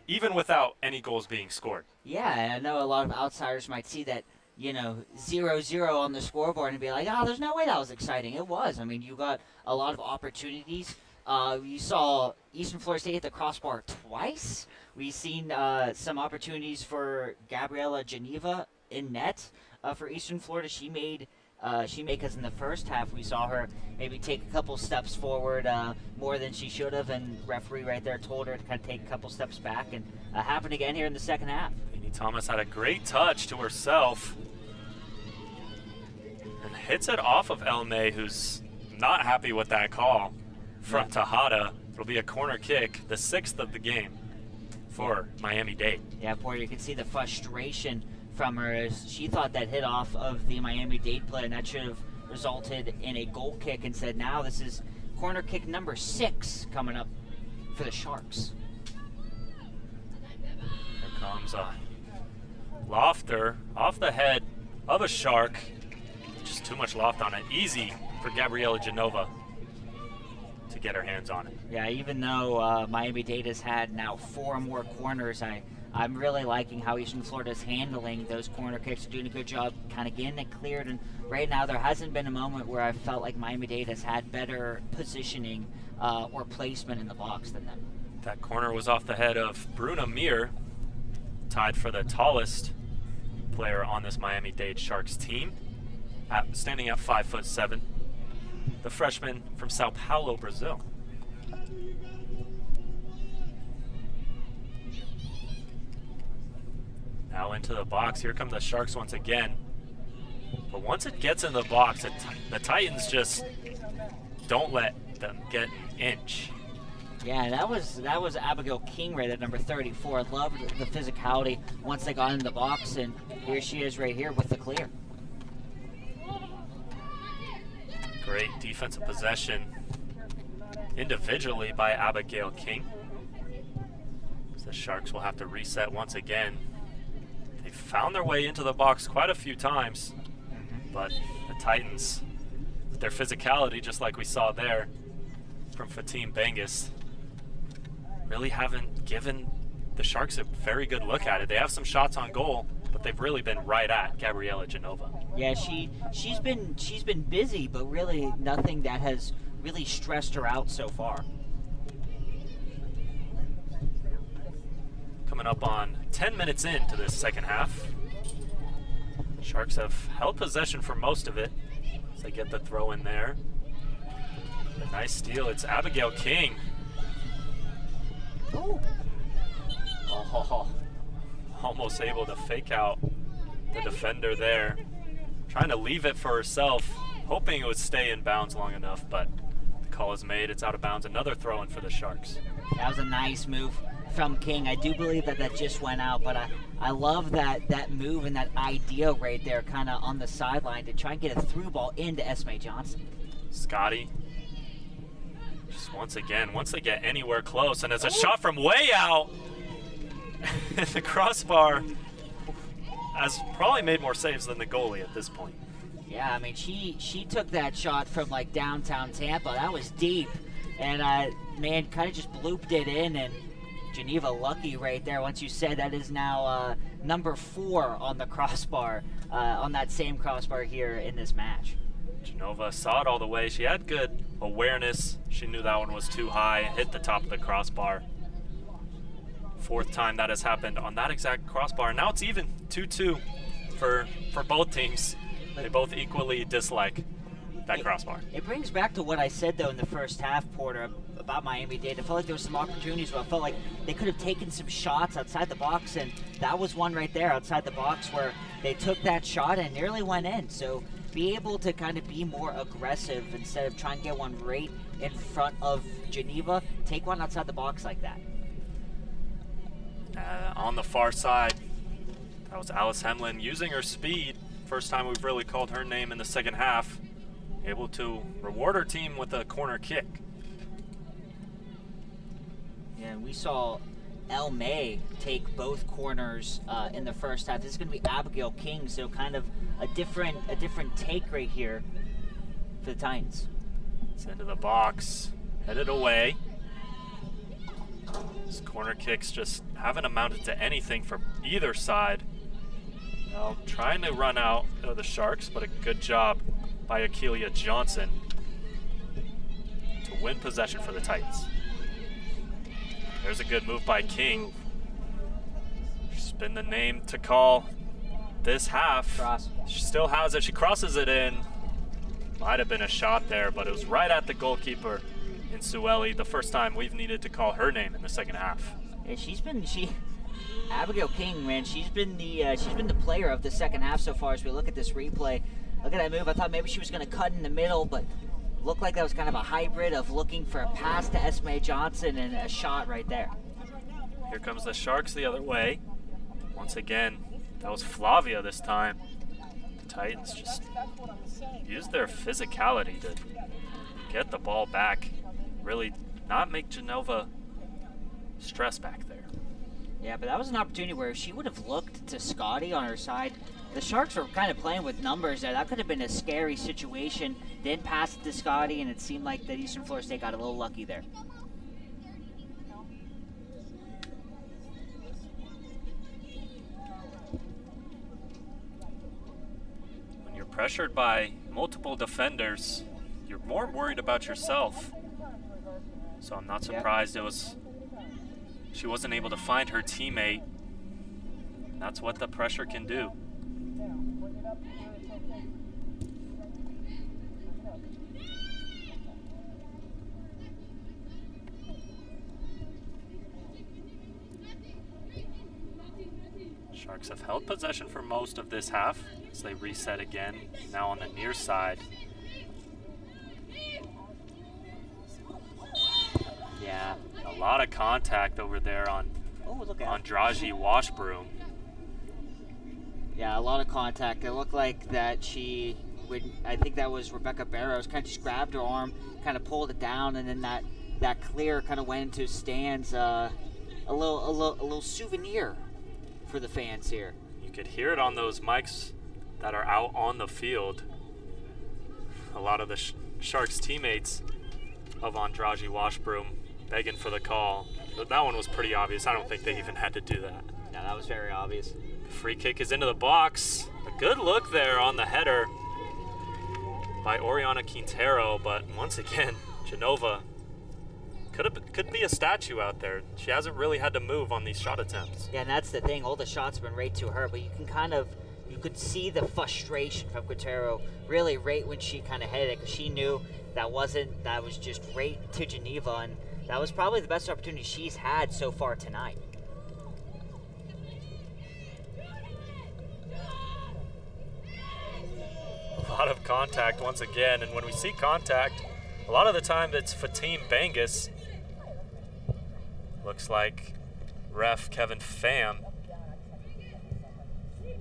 even without any goals being scored. Yeah, and I know a lot of outsiders might see that, 0-0 on the scoreboard and be like, oh, there's no way that was exciting. It was. I mean, you got a lot of opportunities. You saw Eastern Florida State hit the crossbar twice. We've seen some opportunities for Gabriela Geneva in net for Eastern Florida. She made because in the first half we saw her maybe take a couple steps forward more than she should have, and referee right there told her to kind of take a couple steps back, and happened again here in the second half. Amy Thomas had a great touch to herself and hits it off of El May, who's not happy with that call from Tejada. It'll be a corner kick, the 6th of the game for Miami-Dade. Yeah, Porter, you can see the frustration from her as she thought that hit off of the Miami-Dade player, and that should have resulted in a goal kick. Instead, now this is corner kick number 6 coming up for the Sharks. Here comes a lofter off the head of a Shark. Just too much loft on it. Easy for Gabriela Genova to get her hands on it. Yeah, even though Miami-Dade has had now 4 more corners, I'm really liking how Eastern Florida is handling those corner kicks, doing a good job kind of getting it cleared. And right now there hasn't been a moment where I felt like Miami-Dade has had better positioning or placement in the box than them. That corner was off the head of Bruna Mir, tied for the tallest player on this Miami-Dade Sharks team, standing at 5'7", the freshman from Sao Paulo, Brazil. Now into the box. Here come the Sharks once again. But once it gets in the box, the Titans just don't let them get an inch. Yeah, that was Abigail King right at number 34. Loved the physicality once they got in the box, and here she is right here with the clear. Great defensive possession individually by Abigail King. So the Sharks will have to reset once again. They found their way into the box quite a few times, but the Titans, with their physicality, just like we saw there from Fatim Bengis, really haven't given the Sharks a very good look at it. They have some shots on goal, but they've really been right at Gabriela Genova. Yeah, she's been busy, but really nothing that has really stressed her out so far. Coming up on 10 minutes into this second half. Sharks have held possession for most of it as they get the throw in there. A nice steal. It's Abigail King. Ooh. Oh, almost able to fake out the defender there. Trying to leave it for herself, hoping it would stay in bounds long enough, but the call is made. It's out of bounds. Another throw in for the Sharks. That was a nice move from King. I do believe that just went out, but I love that move and that idea right there, kind of on the sideline to try and get a through ball into Esme Johnson. Scotty, just once they get anywhere close, and it's a shot from way out. The crossbar has probably made more saves than the goalie at this point. Yeah, I mean, she took that shot from like downtown Tampa. That was deep, and man, kind of just blooped it in, and Geneva lucky right there. Once you said that is now number 4 on the crossbar, on that same crossbar here in this match. Genova saw it all the way. She had good awareness. She knew that one was too high, hit the top of the crossbar. 4th time that has happened on that exact crossbar. Now it's even 2-2 for both teams. They both equally dislike that crossbar. It brings back to what I said though in the first half, Porter, about Miami-Dade. I felt like there was some opportunities where I felt like they could have taken some shots outside the box, and that was one right there outside the box where they took that shot and nearly went in. So be able to kind of be more aggressive instead of trying to get one right in front of Geneva. Take one outside the box like that. On the far side, That was Alice Hemlin using her speed. First time we've really called her name in the second half. Able to reward her team with a corner kick. Yeah, and we saw El May take both corners in the first half. This is going to be Abigail King, so kind of a different take right here for the Titans. It's into the box, headed away. These corner kicks just haven't amounted to anything for either side. Now trying to run out of the Sharks, but a good job by Akeelia Johnson to win possession for the Titans. There's a good move by King. She's been the name to call this half. Cross. She still has it. She crosses it in. Might have been a shot there, but it was right at the goalkeeper in Sueli. The first time we've needed to call her name in the second half. Yeah, Abigail King, man, she's been the player of the second half so far as we look at this replay. Look at that move. I thought maybe she was going to cut in the middle, but looked like that was kind of a hybrid of looking for a pass to Esme Johnson and a shot right there. Here comes the Sharks the other way. Once again, that was Flavia this time. The Titans just used their physicality to get the ball back. Really not make Genova stress back there. Yeah, but that was an opportunity where if she would have looked to Scotty on her side, the Sharks were kind of playing with numbers there. That could have been a scary situation. Didn't pass it to Scotty, and it seemed like that Eastern Florida State got a little lucky there. When you're pressured by multiple defenders, you're more worried about yourself. So I'm not surprised she wasn't able to find her teammate. That's what the pressure can do. Sharks have held possession for most of this half as they reset again, now on the near side. Yeah. A lot of contact over there on Andraji Washbroom. Yeah, a lot of contact. It looked like that I think that was Rebecca Barrows, kind of just grabbed her arm, kind of pulled it down, and then that clear kind of went into stands. A little souvenir for the fans here. You could hear it on those mics that are out on the field. A lot of the Sharks teammates of Andraji Washbroom begging for the call. But that one was pretty obvious. I don't think they even had to do that. Yeah, that was very obvious. The free kick is into the box. A good look there on the header by Oriana Quintero, but once again, Genova could be a statue out there. She hasn't really had to move on these shot attempts. Yeah, and that's the thing. All the shots have been right to her, but you could see the frustration from Quintero really right when she kind of headed it, because she knew that was just right to Geneva, and that was probably the best opportunity she's had so far tonight. A lot of contact once again, and when we see contact, a lot of the time it's Fatim Bangus. Looks like ref Kevin Pham.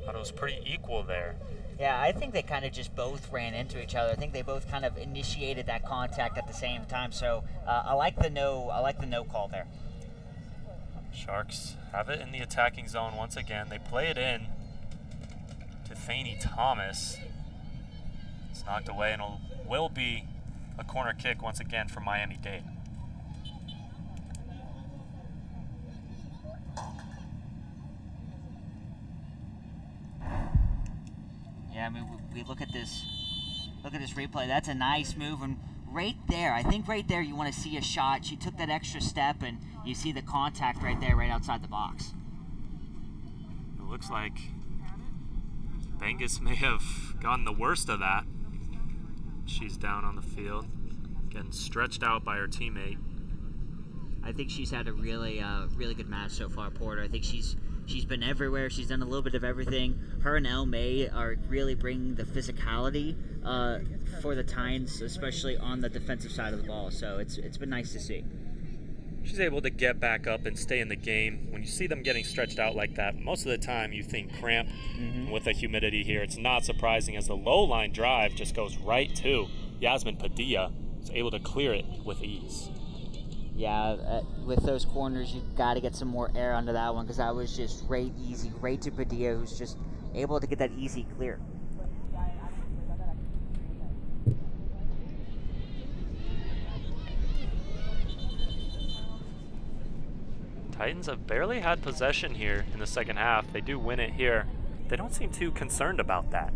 Thought it was pretty equal there. Yeah, I think they kind of just both ran into each other. I think they both kind of initiated that contact at the same time. So I like the no call there. Sharks have it in the attacking zone once again. They play it in to Faney Thomas. It's knocked away, and it will be a corner kick once again for Miami-Dade. Yeah, I mean, we look at this replay. That's a nice move, and right there, I think right there you want to see a shot. She took that extra step, and you see the contact right there, right outside the box. It looks like Bangus may have gotten the worst of that. She's down on the field, getting stretched out by her teammate. I think she's had a really good match so far, Porter. I think she's been everywhere. She's done a little bit of everything. Her and Elle May are really bringing the physicality for the Titans, especially on the defensive side of the ball. So it's been nice to see. she's able to get back up and stay in the game. When you see them getting stretched out like that, most of the time you think cramp. With the humidity here, it's not surprising as the low line drive just goes right to Yasmin Padilla, who's able to clear it with ease. Yeah, with those corners, you got to get some more air under that one because that was just right easy, right to Padilla, who's just able to get that easy clear. Titans have barely had possession here in the second half. They do win it here. They don't seem too concerned about that.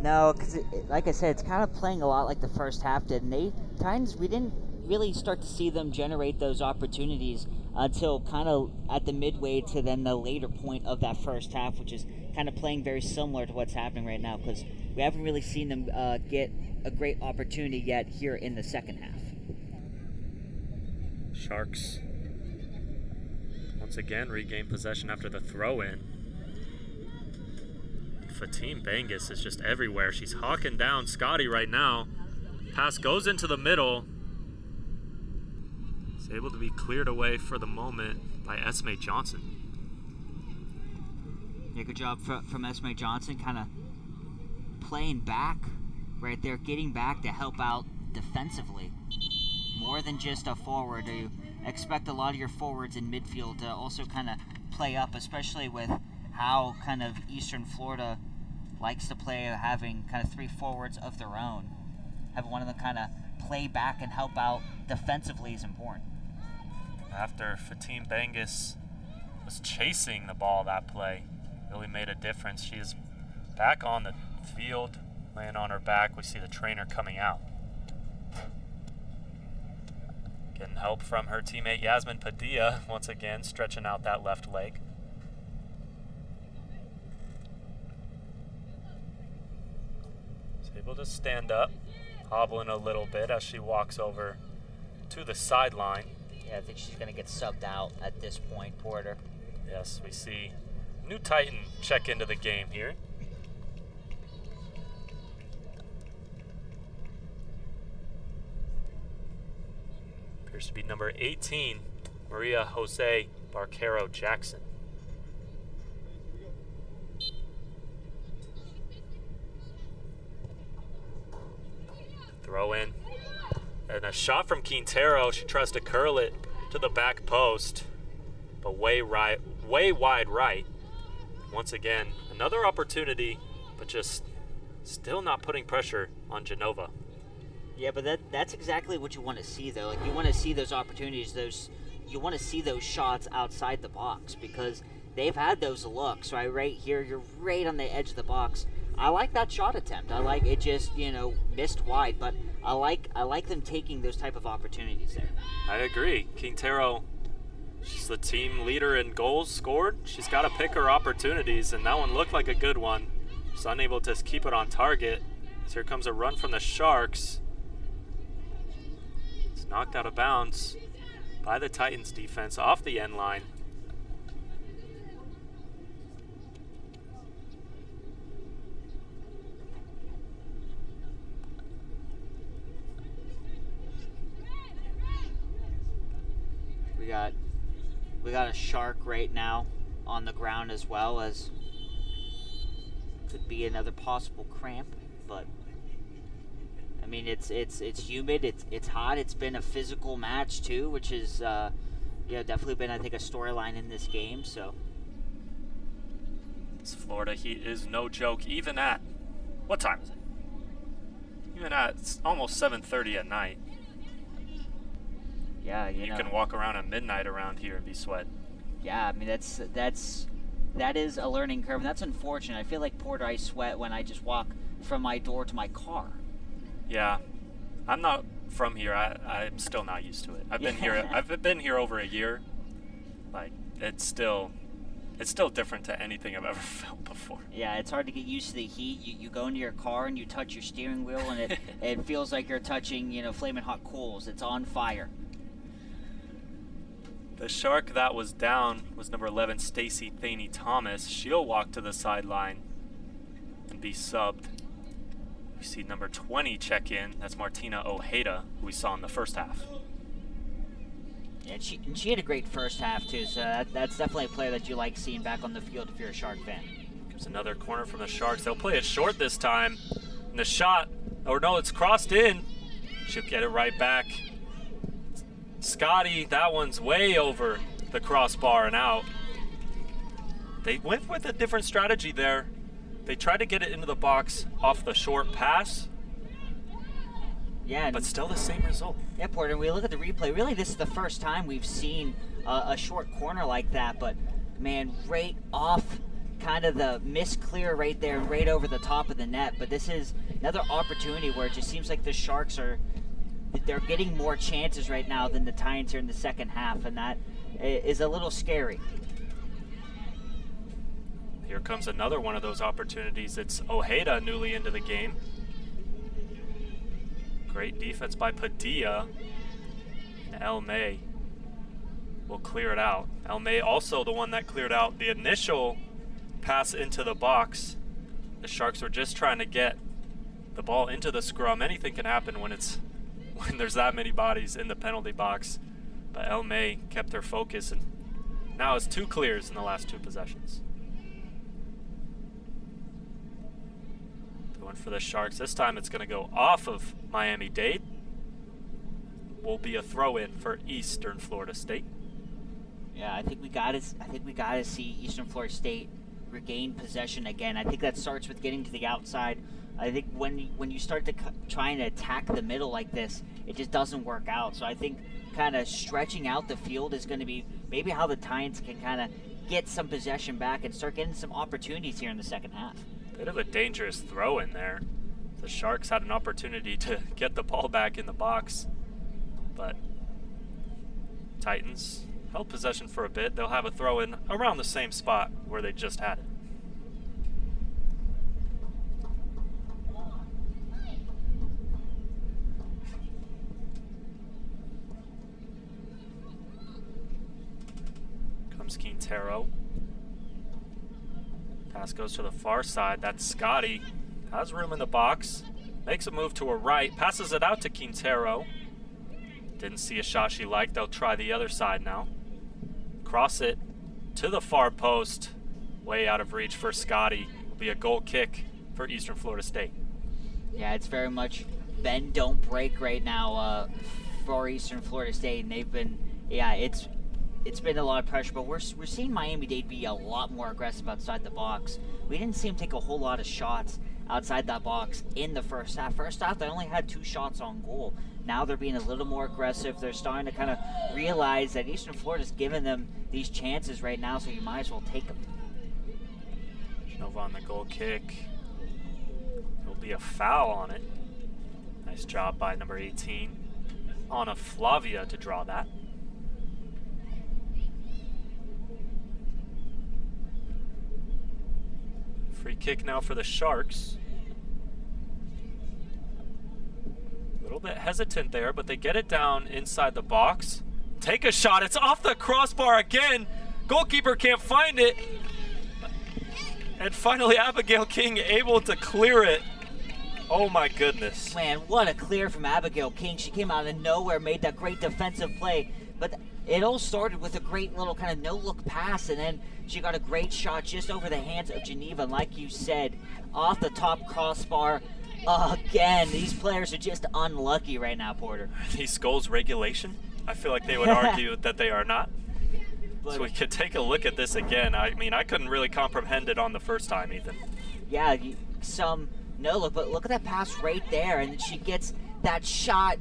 No, because like I said, it's kind of playing a lot like the first half did. And Titans, we didn't really start to see them generate those opportunities until kind of at the midway to then the later point of that first half, which is kind of playing very similar to what's happening right now because we haven't really seen them get a great opportunity yet here in the second half. Sharks once again regain possession after the throw-in. Fatim Bangus is just everywhere. She's hawking down Scotty right now. Pass goes into the middle. It's able to be cleared away for the moment by Esme Johnson. Yeah, good job from Esme Johnson, kind of playing back right there, getting back to help out defensively. More than just a forward. You expect a lot of your forwards in midfield to also kind of play up, especially with how kind of Eastern Florida likes to play, having kind of three forwards of their own. Having one of them kind of play back and help out defensively is important. After Fatim Bangus was chasing the ball that play, really made a difference. She is back on the field, laying on her back. We see the trainer coming out. Getting help from her teammate Yasmin Padilla, once again stretching out that left leg. She's able to stand up, hobbling a little bit as she walks over to the sideline. Yeah, I think she's going to get subbed out at this point, Porter. Yes, we see new Titan check into the game here. Appears to be number 18, Maria Jose Barquero Jackson. Throw in. And a shot from Quintero. She tries to curl it to the back post, but way wide right. Once again, another opportunity, but just still not putting pressure on Genova. Yeah, but that's exactly what you want to see, though. Like, you want to see those opportunities, you want to see those shots outside the box because they've had those looks, right? Right here, you're right on the edge of the box. I like that shot attempt. I like it just, missed wide, but I like them taking those type of opportunities there. I agree. Quintero, she's the team leader in goals scored. She's got to pick her opportunities, and that one looked like a good one. She's unable to keep it on target. So here comes a run from the Sharks. It's knocked out of bounds by the Titans defense off the end line. We got a Shark right now on the ground as well, as could be another possible cramp, but I mean it's humid, it's hot. It's been a physical match too, which is definitely been, I think, a storyline in this game. So this Florida heat is no joke. Even at what time is it? Even at almost 7:30 at night. Yeah, you can walk around at midnight around here and be sweating. Yeah, I mean that is a learning curve, and that's unfortunate. I feel like, Porter, I sweat when I just walk from my door to my car. Yeah, I'm not from here. I'm still not used to it. I've been here over a year. Like, it's still different to anything I've ever felt before. Yeah, it's hard to get used to the heat. You go into your car and you touch your steering wheel, and it feels like you're touching flaming hot coals. It's on fire. The Shark that was down was number 11, Stacy Thaney Thomas. She'll walk to the sideline and be subbed. We see number 20 check in. That's Martina Ojeda, who we saw in the first half. And she had a great first half too, so that's definitely a player that you like seeing back on the field if you're a Shark fan. There's another corner from the Sharks. They'll play it short this time. And the shot, or no, it's crossed in. She'll get it right back. Scotty, that one's way over the crossbar and out. They went with a different strategy there. They tried to get it into the box off the short pass. Yeah, but still the same result. Yeah, Porter, we look at the replay. Really, this is the first time we've seen a short corner like that. But, man, right off kind of the miss clear right there, right over the top of the net. But this is another opportunity where it just seems like the Sharks they're getting more chances right now than the Titans are in the second half, and that is a little scary. Here comes another one of those opportunities. It's Ojeda newly into the game. Great defense by Padilla. El May will clear it out. El May also the one that cleared out the initial pass into the box. The Sharks were just trying to get the ball into the scrum. Anything can happen when there's that many bodies in the penalty box. But El May kept their focus, and now it's 2 clears in the last 2 possessions. Going for the Sharks. This time it's going to go off of Miami-Dade. Will be a throw-in for Eastern Florida State. Yeah, I think we got to see Eastern Florida State regain possession again. I think that starts with getting to the outside. I think when you start to trying to attack the middle like this, it just doesn't work out. So I think kind of stretching out the field is going to be maybe how the Titans can kind of get some possession back and start getting some opportunities here in the second half. Bit of a dangerous throw in there. The Sharks had an opportunity to get the ball back in the box, but Titans held possession for a bit. They'll have a throw in around the same spot where they just had it. Comes Quintero. Pass goes to the far side. That's Scotty. Has room in the box. Makes a move to her right. Passes it out to Quintero. Didn't see a shot she liked. They'll try the other side now. Cross it to the far post. Way out of reach for Scotty. Will be a goal kick for Eastern Florida State. Yeah, it's very much bend, don't break right now for Eastern Florida State. And they've been, it's been a lot of pressure, but we're seeing Miami-Dade be a lot more aggressive outside the box. We didn't see them take a whole lot of shots outside that box in the first half. First half, they only had 2 shots on goal. Now they're being a little more aggressive. They're starting to kind of realize that Eastern Florida's giving them these chances right now, so you might as well take them. Nova on the goal kick. There'll be a foul on it. Nice job by number 18, Anna Flavia, to draw that. Free kick now for the Sharks. A little bit hesitant there, but they get it down inside the box. Take a shot. It's off the crossbar again. Goalkeeper can't find it. And finally, Abigail King able to clear it. Oh my goodness. Man, what a clear from Abigail King. She came out of nowhere, made that great defensive play. But it all started with a great little kind of no-look pass, and then she got a great shot just over the hands of Geneva. Like you said, off the top crossbar again. These players are just unlucky right now, Porter. Are these goals regulation? I feel like they would argue that they are not. But so we could take a look at this again. I mean, I couldn't really comprehend it on the first time, Ethan. Yeah, some no-look, but look at that pass right there, and then she gets that shot.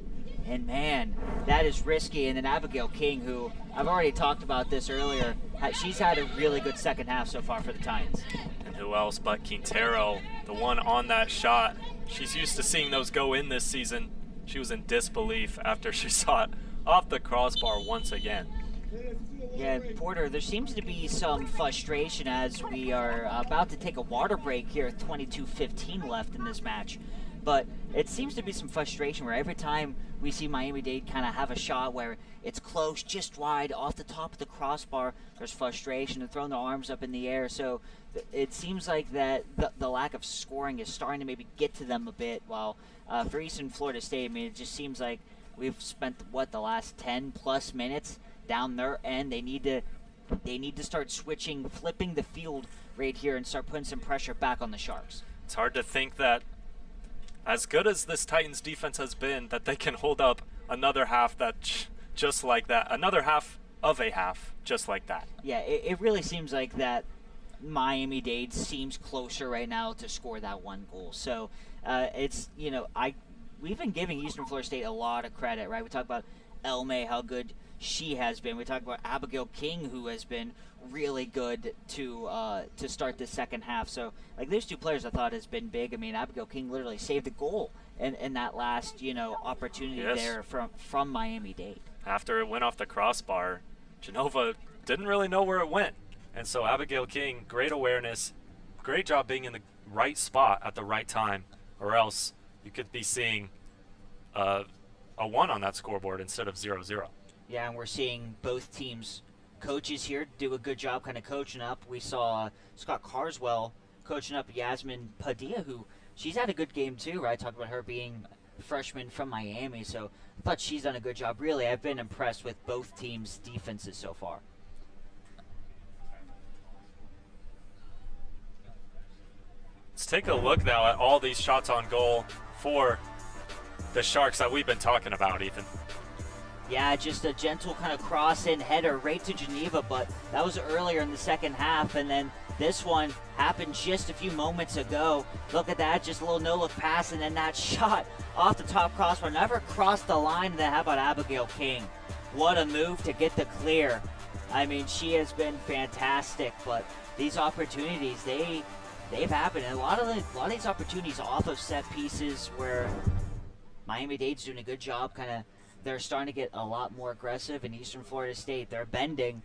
And man, that is risky. And then Abigail King, who I've already talked about this earlier, she's had a really good second half so far for the Titans. And who else but Quintero, the one on that shot. She's used to seeing those go in this season. She was in disbelief after she saw it off the crossbar once again. Yeah, Porter, there seems to be some frustration as we are about to take a water break here with 22:15 left in this match. But it seems to be some frustration where every time we see Miami-Dade kind of have a shot where it's close, just wide, off the top of the crossbar, there's frustration. They're throwing their arms up in the air. So it seems like that the lack of scoring is starting to maybe get to them a bit. While for Eastern Florida State, I mean, it just seems like we've spent, the last 10-plus minutes down their end. They need to start switching, flipping the field right here and start putting some pressure back on the Sharks. It's hard to think that, as good as this Titans defense has been, that they can hold up another half just like that. Another half of a half just like that. Yeah, it really seems like that Miami-Dade seems closer right now to score that one goal. So it's, we've been giving Eastern Florida State a lot of credit, right? We talk about El May, how good she has been. We talk about Abigail King, who has been really good to start the second half. So, those two players I thought has been big. I mean, Abigail King literally saved a goal in that last, opportunity there from Miami-Dade. After it went off the crossbar, Genova didn't really know where it went. And so Abigail King, great awareness, great job being in the right spot at the right time, or else you could be seeing a 1 on that scoreboard instead of 0-0. Yeah, and we're seeing both teams' coaches here do a good job kind of coaching up. We saw Scott Carswell coaching up Yasmin Padilla, who she's had a good game too, right? Talked about her being a freshman from Miami, so I thought she's done a good job. Really, I've been impressed with both teams' defenses so far. Let's take a look now at all these shots on goal for the Sharks that we've been talking about, Ethan. Yeah, just a gentle kind of cross-in header right to Geneva, but that was earlier in the second half, and then this one happened just a few moments ago. Look at that, just a little no-look pass, and then that shot off the top crossbar never crossed the line. Then how about Abigail King? What a move to get the clear. I mean, she has been fantastic, but these opportunities, they've happened, and a lot of these opportunities off of set pieces where Miami-Dade's doing a good job kind of. They're starting to get a lot more aggressive in Eastern Florida State. They're bending.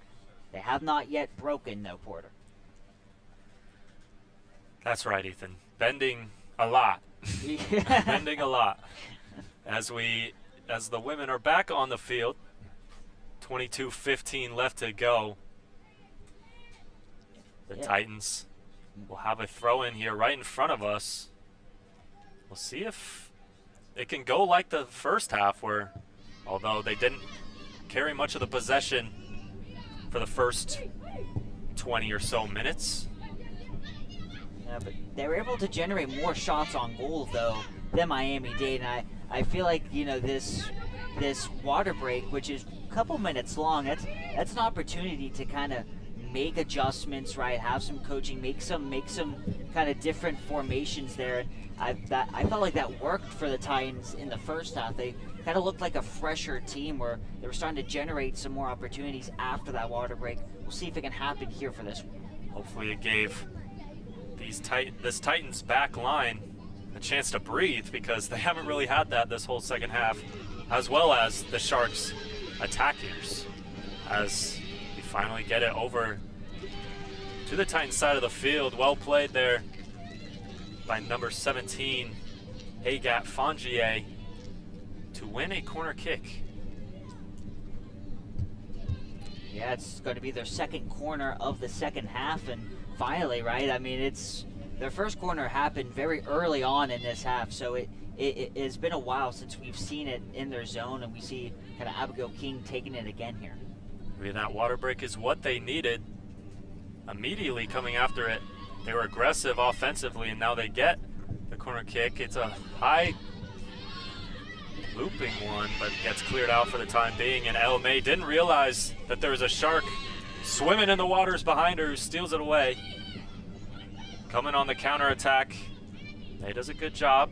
They have not yet broken, though, Porter. That's right, Ethan. Bending a lot. Bending a lot. As the women are back on the field, 22:15 left to go. The Titans will have a throw in here right in front of us. We'll see if it can go like the first half, where although they didn't carry much of the possession for the first 20 or so minutes. Yeah, but they were able to generate more shots on goal, though, than Miami-Dade. And I feel like, this water break, which is a couple minutes long, that's an opportunity to kind of make adjustments, right? Have some coaching, make some kind of different formations there. And I felt like that worked for the Titans in the first half. They kind of looked like a fresher team where they were starting to generate some more opportunities after that water break. We'll see if it can happen here for this one. Hopefully it gave this Titans back line a chance to breathe, because they haven't really had that this whole second half, as well as the Sharks attackers, as we finally get it over to the Titans side of the field. Well played there by number 17, Agat Fongier, to win a corner kick. Yeah, it's going to be their second corner of the second half, and finally, right? I mean, their first corner happened very early on in this half, so it has been a while since we've seen it in their zone, and we see kind of Abigail King taking it again here. Maybe that water break is what they needed. Immediately coming after it, they were aggressive offensively, and now they get the corner kick. It's a high looping one, but gets cleared out for the time being, and El May didn't realize that there was a Shark swimming in the waters behind her, who steals it away. Coming on the counterattack. May does a good job.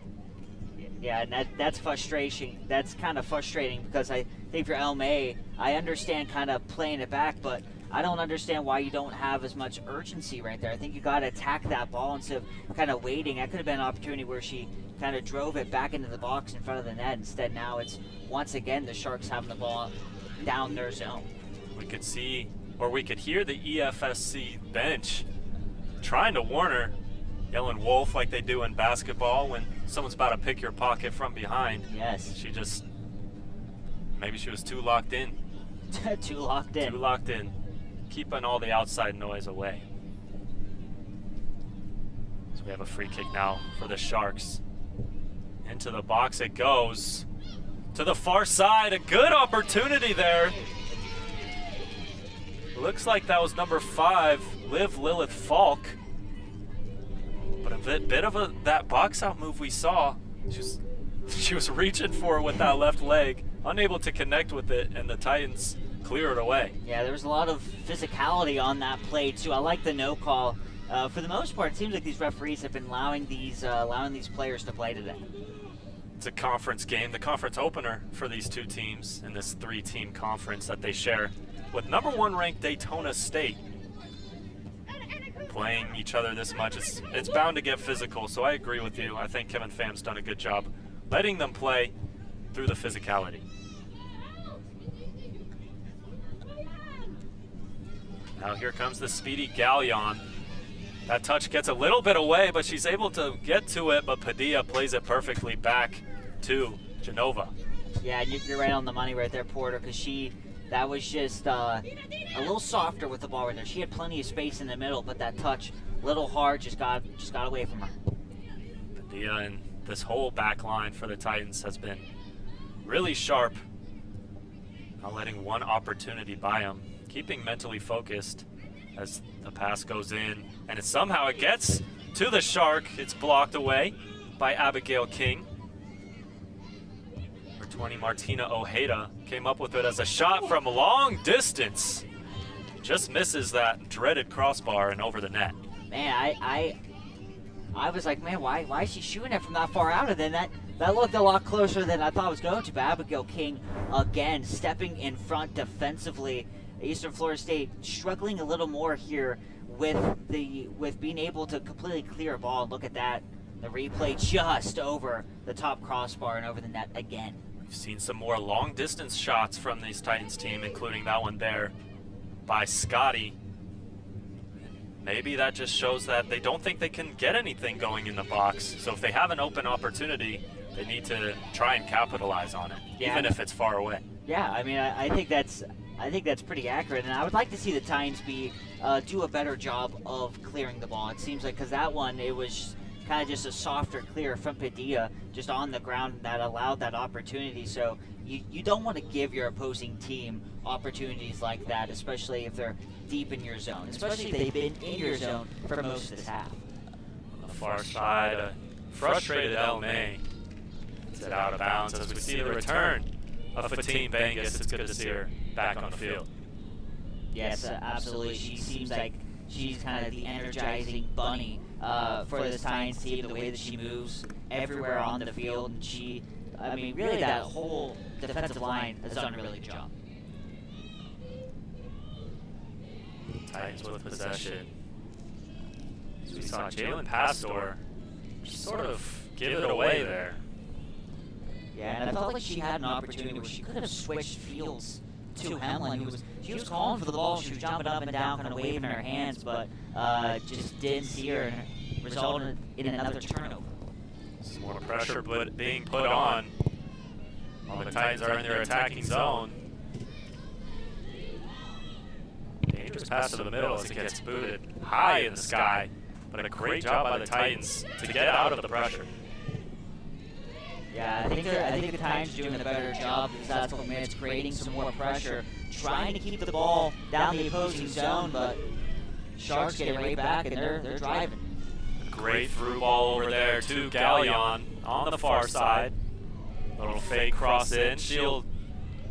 Yeah, and that's frustration. That's kind of frustrating, because I think for El May, I understand kind of playing it back, but I don't understand why you don't have as much urgency right there. I think you got to attack that ball instead of kind of waiting. That could have been an opportunity where she kind of drove it back into the box in front of the net. Instead, now it's once again the Sharks having the ball down their zone. We could see, or we could hear the EFSC bench trying to warn her, yelling wolf like they do in basketball when someone's about to pick your pocket from behind. Yes. Maybe she was too locked in. Too locked in. Keeping all the outside noise away. So we have a free kick now for the Sharks. Into the box it goes. To the far side, a good opportunity there. Looks like that was number 5, Liv Lilith Falk. But a bit of that box out move we saw. She was reaching for it with that left leg, unable to connect with it, and the Titans clear it away. Yeah, there was a lot of physicality on that play too. I like the no call. For the most part, it seems like these referees have been allowing these players to play today. It's a conference game, the conference opener for these two teams in this 3-team conference that they share with number 1 ranked Daytona State. Playing each other this much, it's bound to get physical, so I agree with you. I think Kevin Pham's done a good job letting them play through the physicality. Now here comes the speedy Gallion. That touch gets a little bit away, but she's able to get to it, but Padilla plays it perfectly back to Genova. Yeah, you're right on the money right there, Porter, because that was just a little softer with the ball right there. She had plenty of space in the middle, but that touch, little hard, just got away from her. Padilla and this whole back line for the Titans has been really sharp. Not letting one opportunity by them. Keeping mentally focused as the pass goes in. And somehow it gets to the Shark. It's blocked away by Abigail King. Number 20, Martina Ojeda came up with it as a shot from long distance. Just misses that dreaded crossbar and over the net. Man, I was like, man, why is she shooting it from that far out? And then that looked a lot closer than I thought it was going to. But Abigail King, again, stepping in front defensively. Eastern Florida State struggling a little more here with being able to completely clear a ball. Look at that. The replay just over the top crossbar and over the net again. We've seen some more long distance shots from this Titans team, including that one there by Scotty. Maybe that just shows that they don't think they can get anything going in the box. So if they have an open opportunity, they need to try and capitalize on it, even if it's far away. Yeah, I mean, I think that's pretty accurate, and I would like to see the Titans do a better job of clearing the ball. It seems like, because that one, it was kind of just a softer clear from Padilla, just on the ground, that allowed that opportunity. So you don't want to give your opposing team opportunities like that, especially if they're deep in your zone, especially if they've been in your zone for most of this half. On the far side, a frustrated El May gets it out of bounds as we see the return of Fatine Bangus. It's good to see her back on the field. Yes, absolutely. She seems like she's kind of the energizing bunny for this Titans team, the way that she moves everywhere on the field. And really that whole defensive line has done a really good job. Titans with possession. So we saw Jalen Pastor just sort of give it away there. Yeah, and I felt like she had an opportunity where she could have switched fields to Hemlin. She was calling for the ball. She was jumping up and down, kind of waving her hands, but just didn't see her, and it resulted in another turnover. Some more pressure being put on while the Titans are in their attacking zone. Dangerous pass to the middle as it gets booted high in the sky, but a great job by the Titans to get out of the pressure. Yeah, I think the Titans are doing a better job because that's what it's creating some more pressure, trying to keep the ball down the opposing zone, but Sharks get it right back and they're driving. Great through ball over there to Gallion on the far side. Little fake cross in. She'll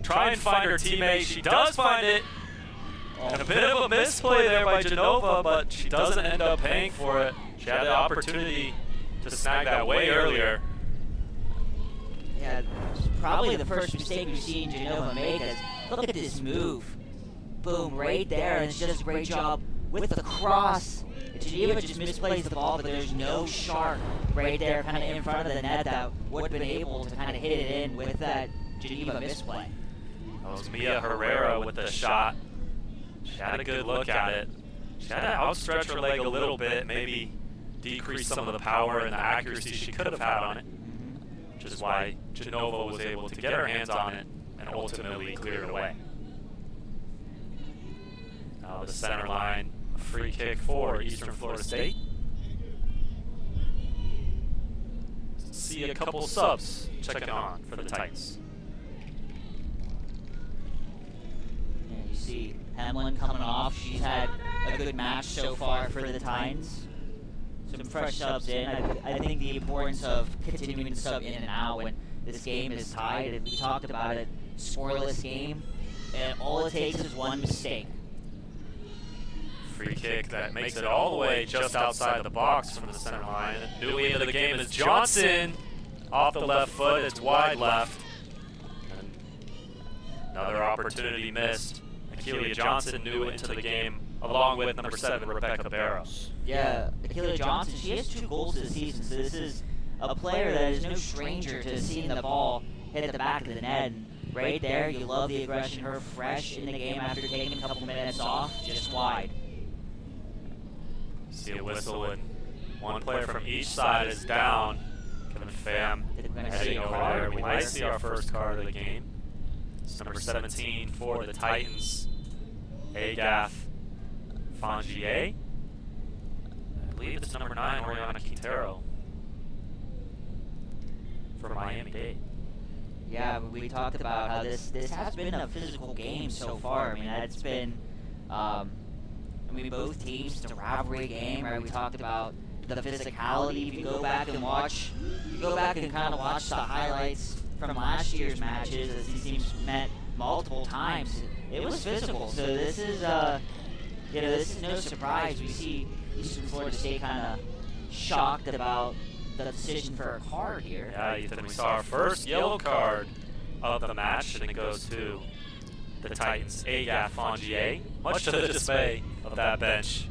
try and find her teammate. She does find it. And a bit of a misplay there by Genova, but she doesn't end up paying for it. She had the opportunity to snag that way earlier. Yeah, probably the first mistake we've seen Genova make is, look at this move. Boom, right there, and she does a great job with the cross. Geneva just misplays the ball, but there's no Shark right there kind of in front of the net that would have been able to kind of hit it in with that Geneva misplay. That was Mia Herrera with the shot. She had a good look at it. She had to outstretch her leg a little bit, maybe decrease some of the power and the accuracy she could have had on it, which is why Genova was able to get her hands on it and ultimately clear it away. Now the center line, a free kick for Eastern Florida State. See a couple subs checking on for the Titans. And you see Hemlin coming off. She's had a good match so far for the Titans. Some fresh subs in. I think the importance of continuing to sub in and out when this game is tied, and we talked about it, scoreless game, and all it takes is one mistake. Free kick that makes it all the way just outside the box from the center line. Newly into the game is Johnson. Off the left foot, it's wide left. And another opportunity missed. Akeelia Johnson new into the game, along with number 7, Rebecca Barrows. Yeah, Akeelia Johnson, she has 2 goals this season, so this is a player that is no stranger to seeing the ball hit the back of the net. And right there, you love the aggression, her fresh in the game after taking a couple minutes off, just wide. See a whistle, and one player from each side is down. Kevin Pham heading over there. We might see our first card of the game. It's number 17 for the Titans, Agath Fongier. I believe it's number 9, Oriana Quintero, for Miami-Dade. Yeah, we talked about how this has been a physical game so far. I mean, it's been, both teams, it's a rivalry game, right? We talked about the physicality. If you go back and kind of watch the highlights from last year's matches, as these teams met multiple times, it was physical. So this is, this is no surprise. We see Eastern Florida State kind of shocked about the decision for a card here. Yeah, Ethan, we saw our first yellow card of the match, and it goes to the Titans, Agath Fongier, much to the dismay of that bench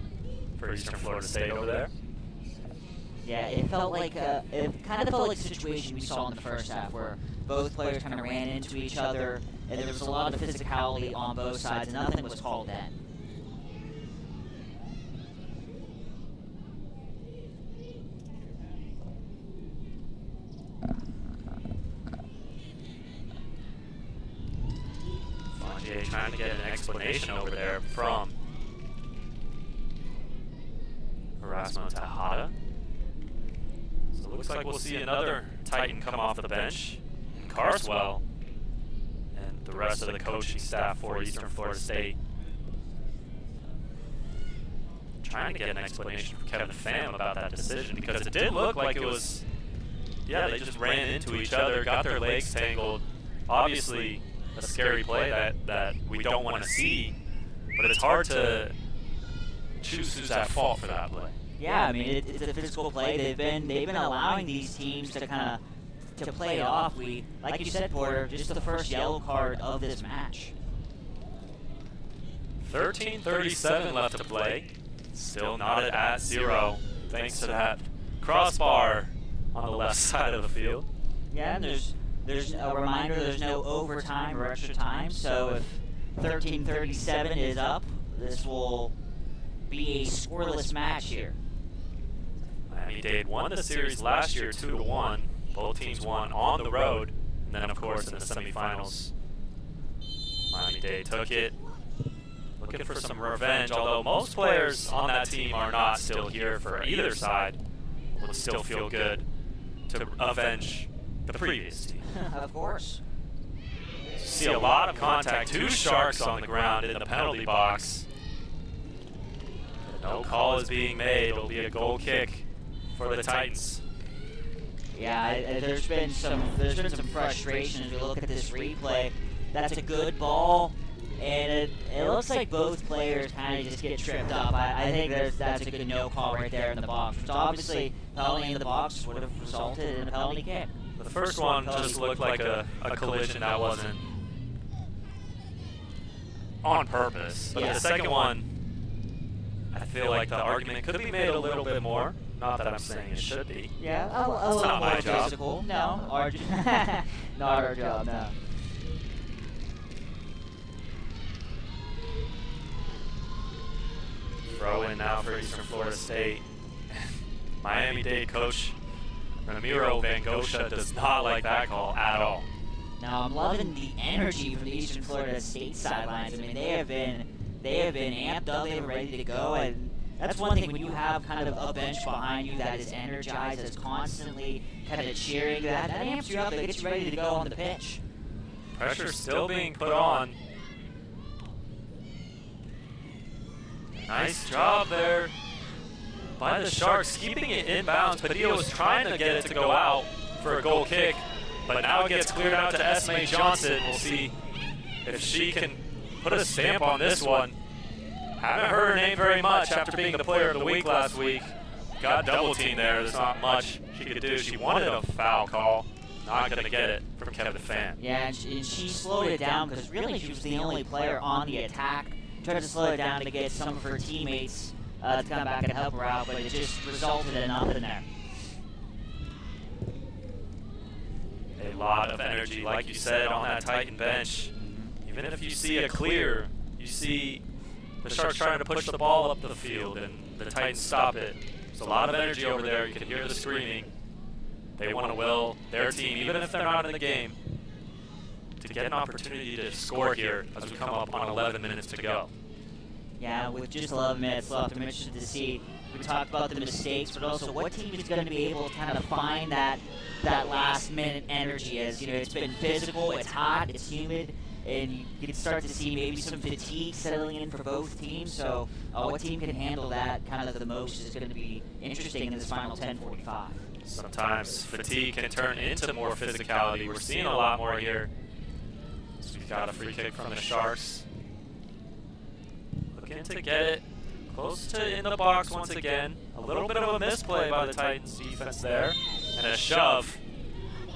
for Eastern Florida State over there. Yeah, it felt like it kind of felt like a situation we saw in the first half where both players kind of ran into each other, and there was a lot of physicality on both sides, and nothing was called in. Fongier trying to get an explanation over there from Erasmo Tejada. So it looks like we'll see another Titan come off the bench. Carswell and the rest of the coaching staff for Eastern Florida State trying to get an explanation from Kevin Pham about that decision, because it did look like it was, they just ran into each other, got their legs tangled. Obviously a scary play that we don't want to see, but it's hard to choose who's at fault for that play. Yeah, I mean, it's a physical play. They've been allowing these teams to kind of to play it off. Like you said, Porter, just the first yellow card of this match. 13:37 left to play. Still knotted at 0, thanks to that crossbar on the left side of the field. Yeah, and there's a reminder there's no overtime or extra time, so if 13:37 is up, this will be a scoreless match here. Miami-Dade won the series last year 2-1. Both teams won on the road, and then of course in the semifinals, Miami-Dade took it. Looking for some revenge, although most players on that team are not still here for either side. Would still feel good to avenge the previous team. Of course. See a lot of contact. 2 Sharks on the ground in the penalty box. No call is being made. It'll be a goal kick for the Titans. Yeah, there's been some frustration as we look at this replay. That's a good ball, and it looks like both players kind of just get tripped up. I think that's a good no call right there in the box. So obviously, penalty in the box would have resulted in a penalty kick. The first one just looked like a collision that wasn't on purpose, but the second one, I feel like the argument could be made a little bit more. Not that I'm saying it should be. Yeah, a little not my more job. physical. No, not our job, no. Throw in now for Eastern Florida State. Miami-Dade coach Ramiro Van Gosha does not like that call at all. Now I'm loving the energy from the Eastern Florida State sidelines. I mean, they have been amped up, they were ready to go, and that's one thing when you have kind of a bench behind you that is energized, that's constantly kind of cheering, that amps you up, that gets you ready to go on the pitch. Pressure still being put on. Nice job there by the Sharks, keeping it inbounds. Padilla was trying to get it to go out for a goal kick, but now it gets cleared out to Esme Johnson. We'll see if she can put a stamp on this one. Haven't heard her name very much after being the player of the week last week. Got double team there. There's not much she could do. She wanted a foul call. Not going to get it from Kevin Fan. Yeah, and she slowed it down because really she was the only player on the attack. Tried to slow it down to get some of her teammates to come back and help her out, but it just resulted in nothing there. A lot of energy, like you said, on that Titan bench. Even if you see a clear, you see the Sharks trying to push the ball up the field, and the Titans stop it. There's a lot of energy over there. You can hear the screaming. They want to will their team, even if they're not in the game, to get an opportunity to score here as we come up on 11 minutes to go. Yeah, with just 11 minutes left, I'm interested to see. We talked about the mistakes, but also what team is going to be able to kind of find that last-minute energy. As you know, it's been physical, it's hot, it's humid, and you can start to see maybe some fatigue settling in for both teams. So what team can handle that kind of the most is going to be interesting in this final 10:45. Sometimes fatigue can turn into more physicality. We're seeing a lot more here. So we've got a free kick from the Sharks. Looking to get it close to in the box once again. A little bit of a misplay by the Titans defense there. And a shove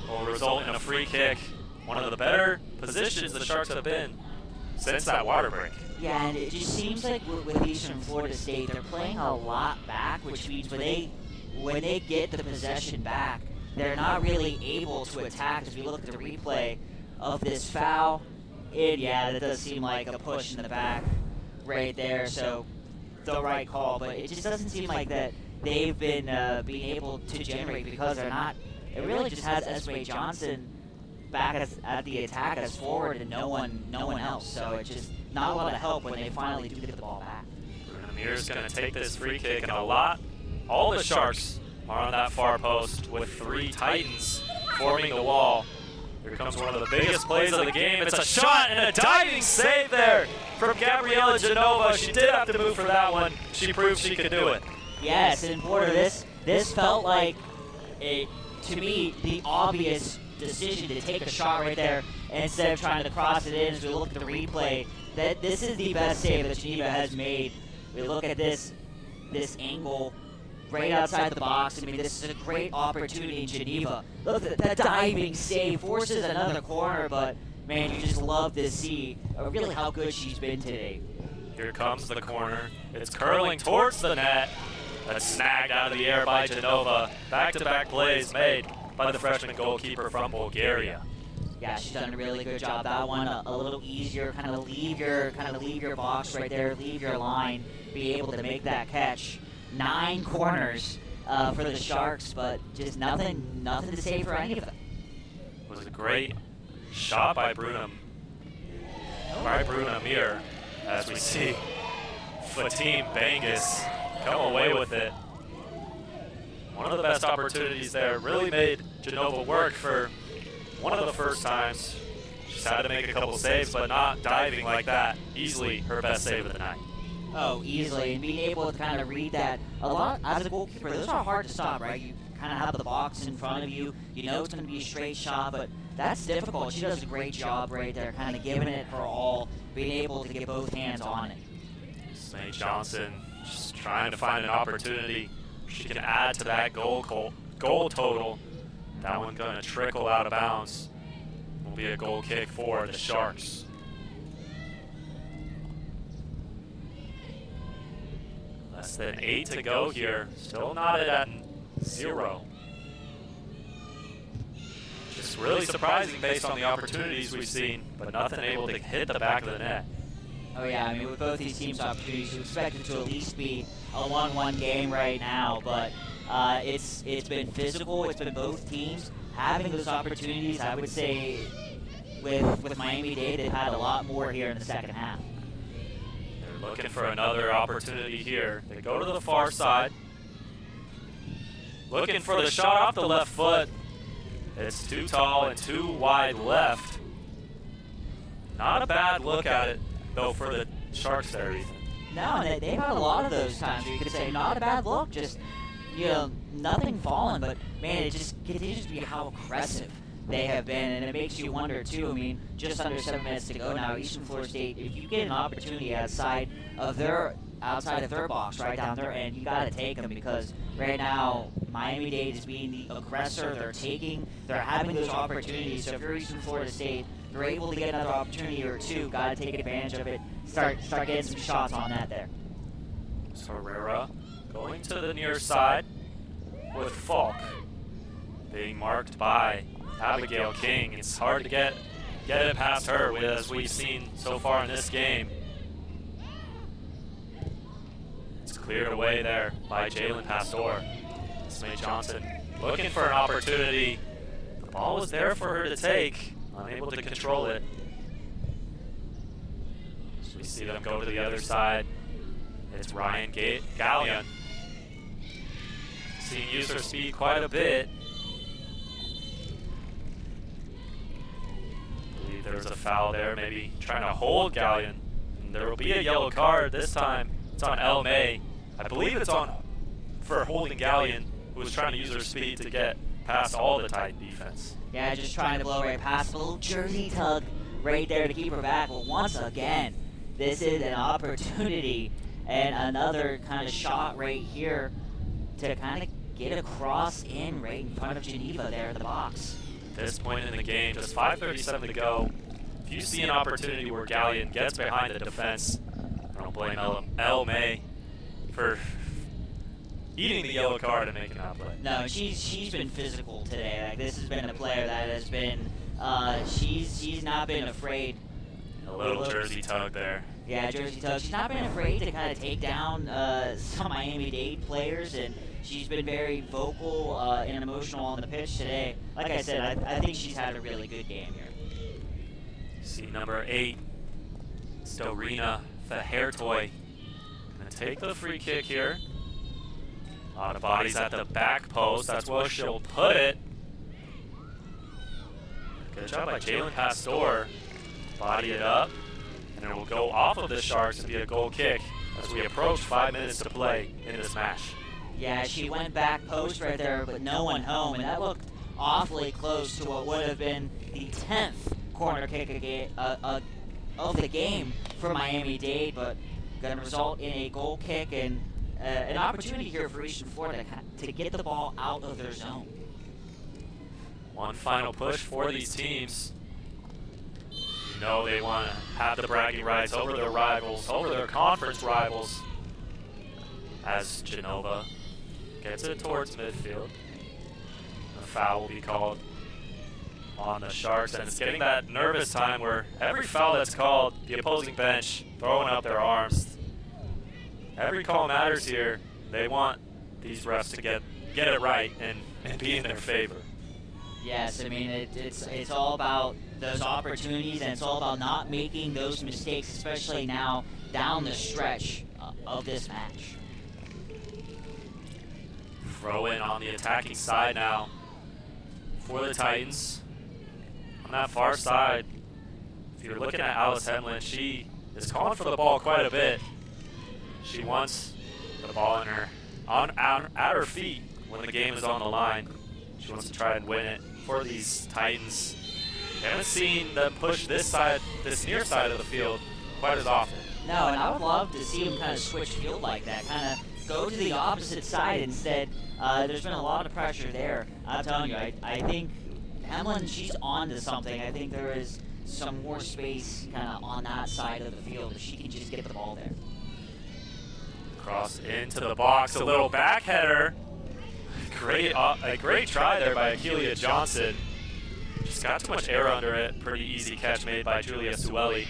will result in a free kick. One of the better positions the Sharks have been since that water break. Yeah, and it just seems like with Eastern Florida State, they're playing a lot back, which means when they get the possession back, they're not really able to attack. As we look at the replay of this foul, that does seem like a push in the back right there. So the right call, but it just doesn't seem like that they've been being able to generate because they're not. It really just has Esme Johnson back at the attack as forward and no one else. So it's just not a lot of help when they finally do get the ball back. Amir's going to take this free kick, and all the Sharks are on that far post with 3 Titans forming the wall. Here comes one of the biggest plays of the game. It's a shot and a diving save there from Gabriella Genova. She did have to move for that one. She proved she could do it. Yes, and Porter, this felt like, to me, the obvious decision to take a shot right there instead of trying to cross it in. As we look at the replay, that this is the best save that Geneva has made. We look at this angle right outside the box. I mean, this is a great opportunity in Geneva. Look at that diving save, forces another corner, but man, you just love to see really how good she's been today. Here comes the corner. It's curling towards the net. That's snagged out of the air by Genova. Back-to-back plays made by the freshman goalkeeper from Bulgaria. Yeah, she's done a really good job. That one a little easier. Kind of leave your box right there, leave your line, be able to make that catch. 9 corners for the Sharks, but just nothing to say for any of them. It was a great shot by Bruna Mir, as we see Fatim Bangus come away with it. One of the best opportunities there. Really made Genova work for one of the first times. She's had to make a couple saves, but not diving like that. Easily her best save of the night. Oh, easily, and being able to kind of read that a lot as a goalkeeper. Those are hard to stop, right? You kind of have the box in front of you. You know it's going to be a straight shot, but that's difficult. She does a great job right there, kind of giving it her all, being able to get both hands on it. St. Johnson just trying to find an opportunity. She can add to that goal total. That one going to trickle out of bounds. Will be a goal kick for the Sharks. Less than 8 to go here. Still not at 0. Just really surprising based on the opportunities we've seen, but nothing able to hit the back of the net. Oh yeah, I mean with both these teams' opportunities, you expect it to at least be a 1-1 game right now, but it's been physical. It's been both teams having those opportunities. I would say with Miami-Dade, they've had a lot more here in the second half. They're looking for another opportunity here. They go to the far side, looking for the shot off the left foot. It's too tall and too wide left. Not a bad look at it, though, for the Sharks there, Ethan. No, and they've had a lot of those times where you could say, not a bad look, just, nothing falling, but man, it just continues to be how aggressive they have been, and it makes you wonder too. I mean, just under 7 minutes to go now, Eastern Florida State, if you get an opportunity outside of their box, right down there, and you got to take them, because right now Miami-Dade is being the aggressor. They're having those opportunities. So if you're Eastern Florida State, you're able to get another opportunity or two. Got to take advantage of it. Start getting some shots on that there. Herrera going to the near side with Falk being marked by Abigail King. It's hard to get it past her, as we've seen so far in this game. It's cleared away there by Jalen Pastor. Smith Johnson looking for an opportunity. The ball was there for her to take, unable to control it. So we see them go to the other side. It's Ryan Gallion. Seeing use her speed quite a bit. I believe there was a foul there, maybe trying to hold Gallion. And there will be a yellow card this time. It's on El May. I believe it's on for holding Gallion, who was trying to use her speed to get past all the Titan defense. Yeah, just trying to blow right past a little jersey tug right there to keep her back. But once again, this is an opportunity and another kind of shot right here to kind of get across in right in front of Geneva there in the box. At this point in the game, just 5:37 to go. If you see an opportunity where Gallion gets behind the defense, I don't blame El May for eating the yellow card and making that play. No, she's been physical today. Like, this has been a player that has been, she's not been afraid. A little jersey tug there. Yeah, jersey tug. She's not been afraid to kind of take down some Miami-Dade players, and she's been very vocal and emotional on the pitch today. Like I said, I think she's had a really good game here. See number 8, Storina Fahertoy. Gonna take the free kick here. A lot of bodies at the back post. That's where she'll put it. Good job by Jalen Pastor. Body it up. And it will go off of the Sharks to be a goal kick as we approach 5 minutes to play in this match. Yeah, she went back post right there, but no one home, and that looked awfully close to what would have been the 10th corner kick of the game for Miami-Dade, but going to result in a goal kick and an opportunity here for Eastern Florida to get the ball out of their zone. One final push for these teams. You know they want to have the bragging rights over their rivals, over their conference rivals, as Genova gets it towards midfield. A foul will be called on the Sharks, and it's getting that nervous time where every foul that's called, the opposing bench throwing up their arms. Every call matters here. They want these refs to get it right and be in their favor. Yes, I mean, it's all about those opportunities, and it's all about not making those mistakes, especially now down the stretch of this match. Throw in on the attacking side now for the Titans. On that far side, if you're looking at Alice Hemlin, she is calling for the ball quite a bit. She wants the ball in her at her feet when the game is on the line. She wants to try and win it for these Titans. We haven't seen them push this near side of the field quite as often. No, and I would love to see them kind of switch field like that, kind of go to the opposite side instead. There's been a lot of pressure there. I'm telling you, I think Hemlin, she's on to something. I think there is some more space kind of on that side of the field if she can just get the ball there. Cross into the box, a little back header. A great try there by Akelia Johnson. She's got too much air under it. Pretty easy catch made by Julia Sueli.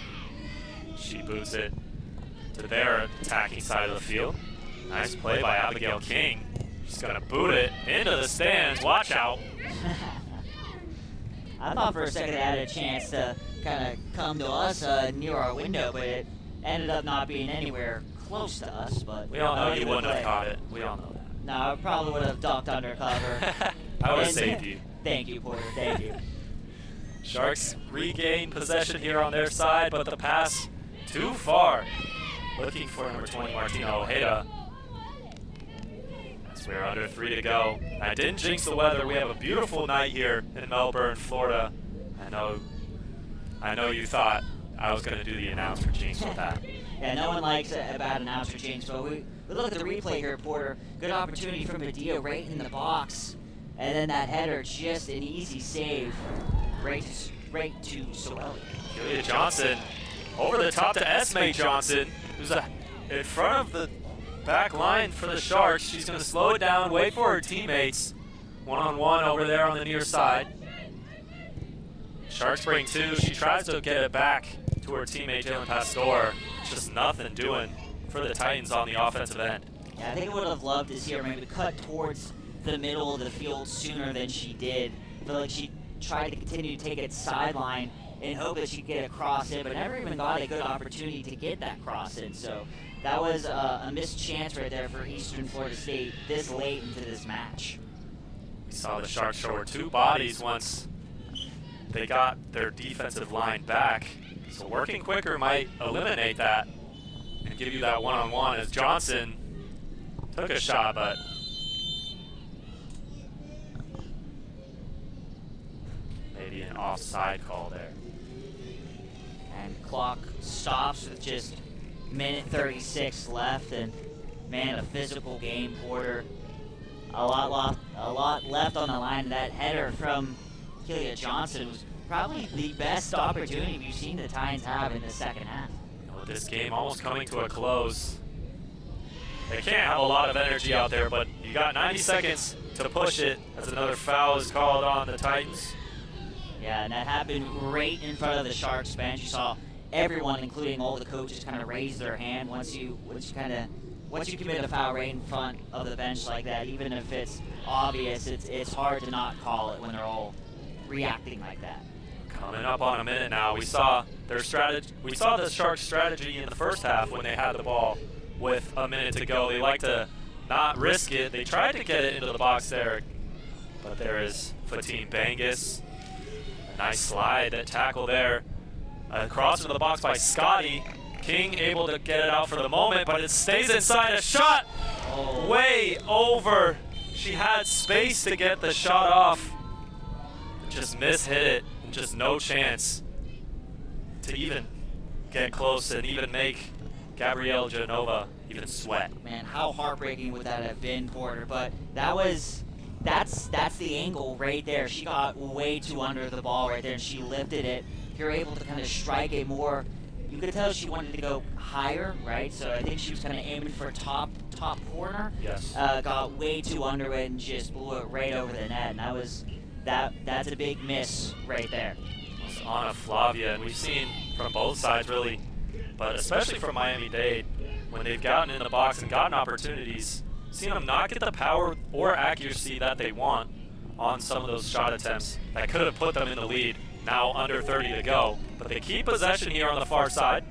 She boots it to their attacking side of the field. Nice play by Abigail King. She's gonna boot it into the stands. Watch out. I thought for a second it had a chance to kind of come to us near our window, but it ended up not being anywhere close to us. But we all know you wouldn't have caught it. We all know that. No, I probably would have ducked under cover. I would have saved you. Thank you, Porter. Thank you. Sharks regain possession here on their side, but the pass too far. looking for number 20, Martina Ojeda. As we're under 3 to go. I didn't jinx the weather. We have a beautiful night here in Melbourne, Florida. I know you thought I was going to do the announcer jinx with that. Yeah, no one likes a bad announcer jinx, but we look at the replay here, Porter. Good opportunity from Padilla right in the box. And then that header, just an easy save. Right to Sorelli. Julia Johnson over the top to Esme Johnson, who's in front of the back line for the Sharks. She's going to slow it down, wait for her teammates. One-on-one over there on the near side. Sharks bring 2. She tries to get it back to her teammate, Jalen Pastor. Just nothing doing for the Titans on the offensive end. Yeah, I think I would have loved to see her maybe cut towards the middle of the field sooner than she did. I feel like she tried to continue to take it sideline and hope that she'd get a cross in, but never even got a good opportunity to get that cross in. So that was a missed chance right there for Eastern Florida State this late into this match. We saw the Sharks show her 2 bodies once they got their defensive line back. So working quicker might eliminate that and give you that one-on-one as Johnson took a shot, but maybe an offside call there. And clock stops with just minute 36 left, and man, a physical game, Porter. A lot left on the line. That header from Julia Johnson was probably the best opportunity we've seen the Titans have in the second half. With this game almost coming to a close, they can't have a lot of energy out there, but you got 90 seconds to push it as another foul is called on the Titans. Yeah, and that happened right in front of the Sharks bench. You saw everyone, including all the coaches, kind of raise their hand once you commit a foul right in front of the bench like that. Even if it's obvious, it's hard to not call it when they're all reacting like that. Coming up on a minute now, we saw their strategy. We saw the Sharks' strategy in the first half when they had the ball with a minute to go. They like to not risk it. They tried to get it into the box there, but there is Fatime Bangus. A nice slide, that tackle there. Cross into the box by Scotty. King able to get it out for the moment, but it stays inside. A shot way over. She had space to get the shot off. Just mishit it. Just no chance to even get close and even make Gabrielle Genova even sweat. Man, how heartbreaking would that have been, Porter? But that's the angle right there. She got way too under the ball right there, and she lifted it. If you're able to kind of strike it more, you could tell she wanted to go higher, right? So I think she was kind of aiming for top corner. Yes. Got way too under it and just blew it right over the net. And that's a big miss right there. It's Anna Flavia, and we've seen from both sides really, but especially from Miami-Dade, when they've gotten in the box and gotten opportunities, seen them not get the power or accuracy that they want on some of those shot attempts that could have put them in the lead. Now under 30 to go, but they keep possession here on the far side.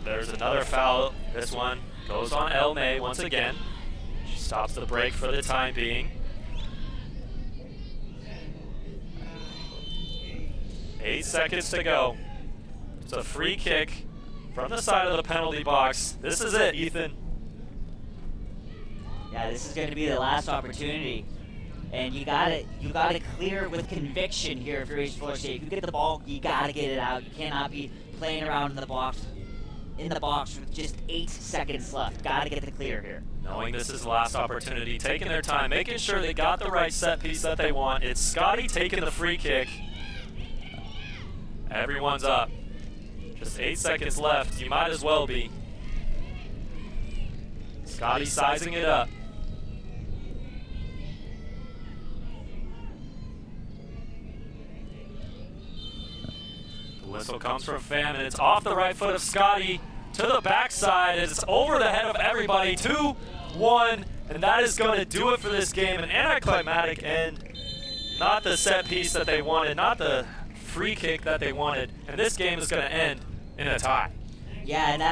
There's another foul. This one goes on El May once again. She stops the break for the time being. 8 seconds to go. It's a free kick from the side of the penalty box. This is it, Ethan. Yeah, this is going to be the last opportunity. And you gotta clear with conviction here if you're Eastern Florida State. If you get the ball, you gotta get it out. You cannot be playing around in the box with just 8 seconds left. Gotta get the clear here. Knowing this is the last opportunity, taking their time, making sure they got the right set piece that they want. It's Scotty taking the free kick. Everyone's up. Just 8 seconds left. You might as well be. Scotty sizing it up. Whistle comes from Pham, and it's off the right foot of Scotty to the backside. It's over the head of everybody. 2-1, and that is going to do it for this game. An anticlimactic end. Not the set piece that they wanted, not the free kick that they wanted. And this game is going to end in a tie. Yeah, and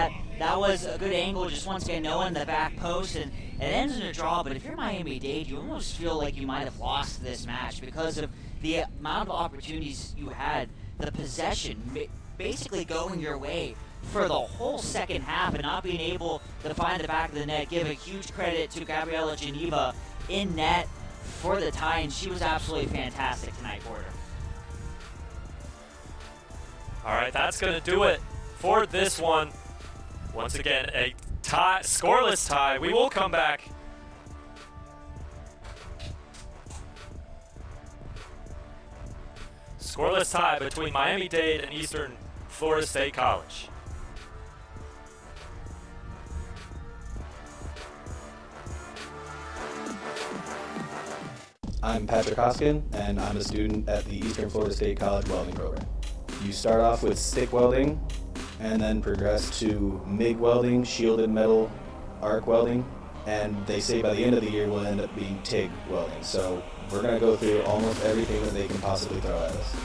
that was a good angle. Just once again, no one in the back post, and it ends in a draw. But if you're Miami-Dade, you almost feel like you might have lost this match because of the amount of opportunities you had. The possession basically going your way for the whole second half and not being able to find the back of the net. Give a huge credit to Gabriela Geneva in net for the tie, and she was absolutely fantastic tonight, Porter. All right, that's going to do it for this one. Once again, a tie, scoreless tie. We will come back. Scoreless tie between Miami-Dade and Eastern Florida State College. I'm Patrick Hoskin, and I'm a student at the Eastern Florida State College welding program. You start off with stick welding, and then progress to MIG welding, shielded metal, arc welding, and they say by the end of the year we'll end up being TIG welding. So we're going to go through almost everything that they can possibly throw at us.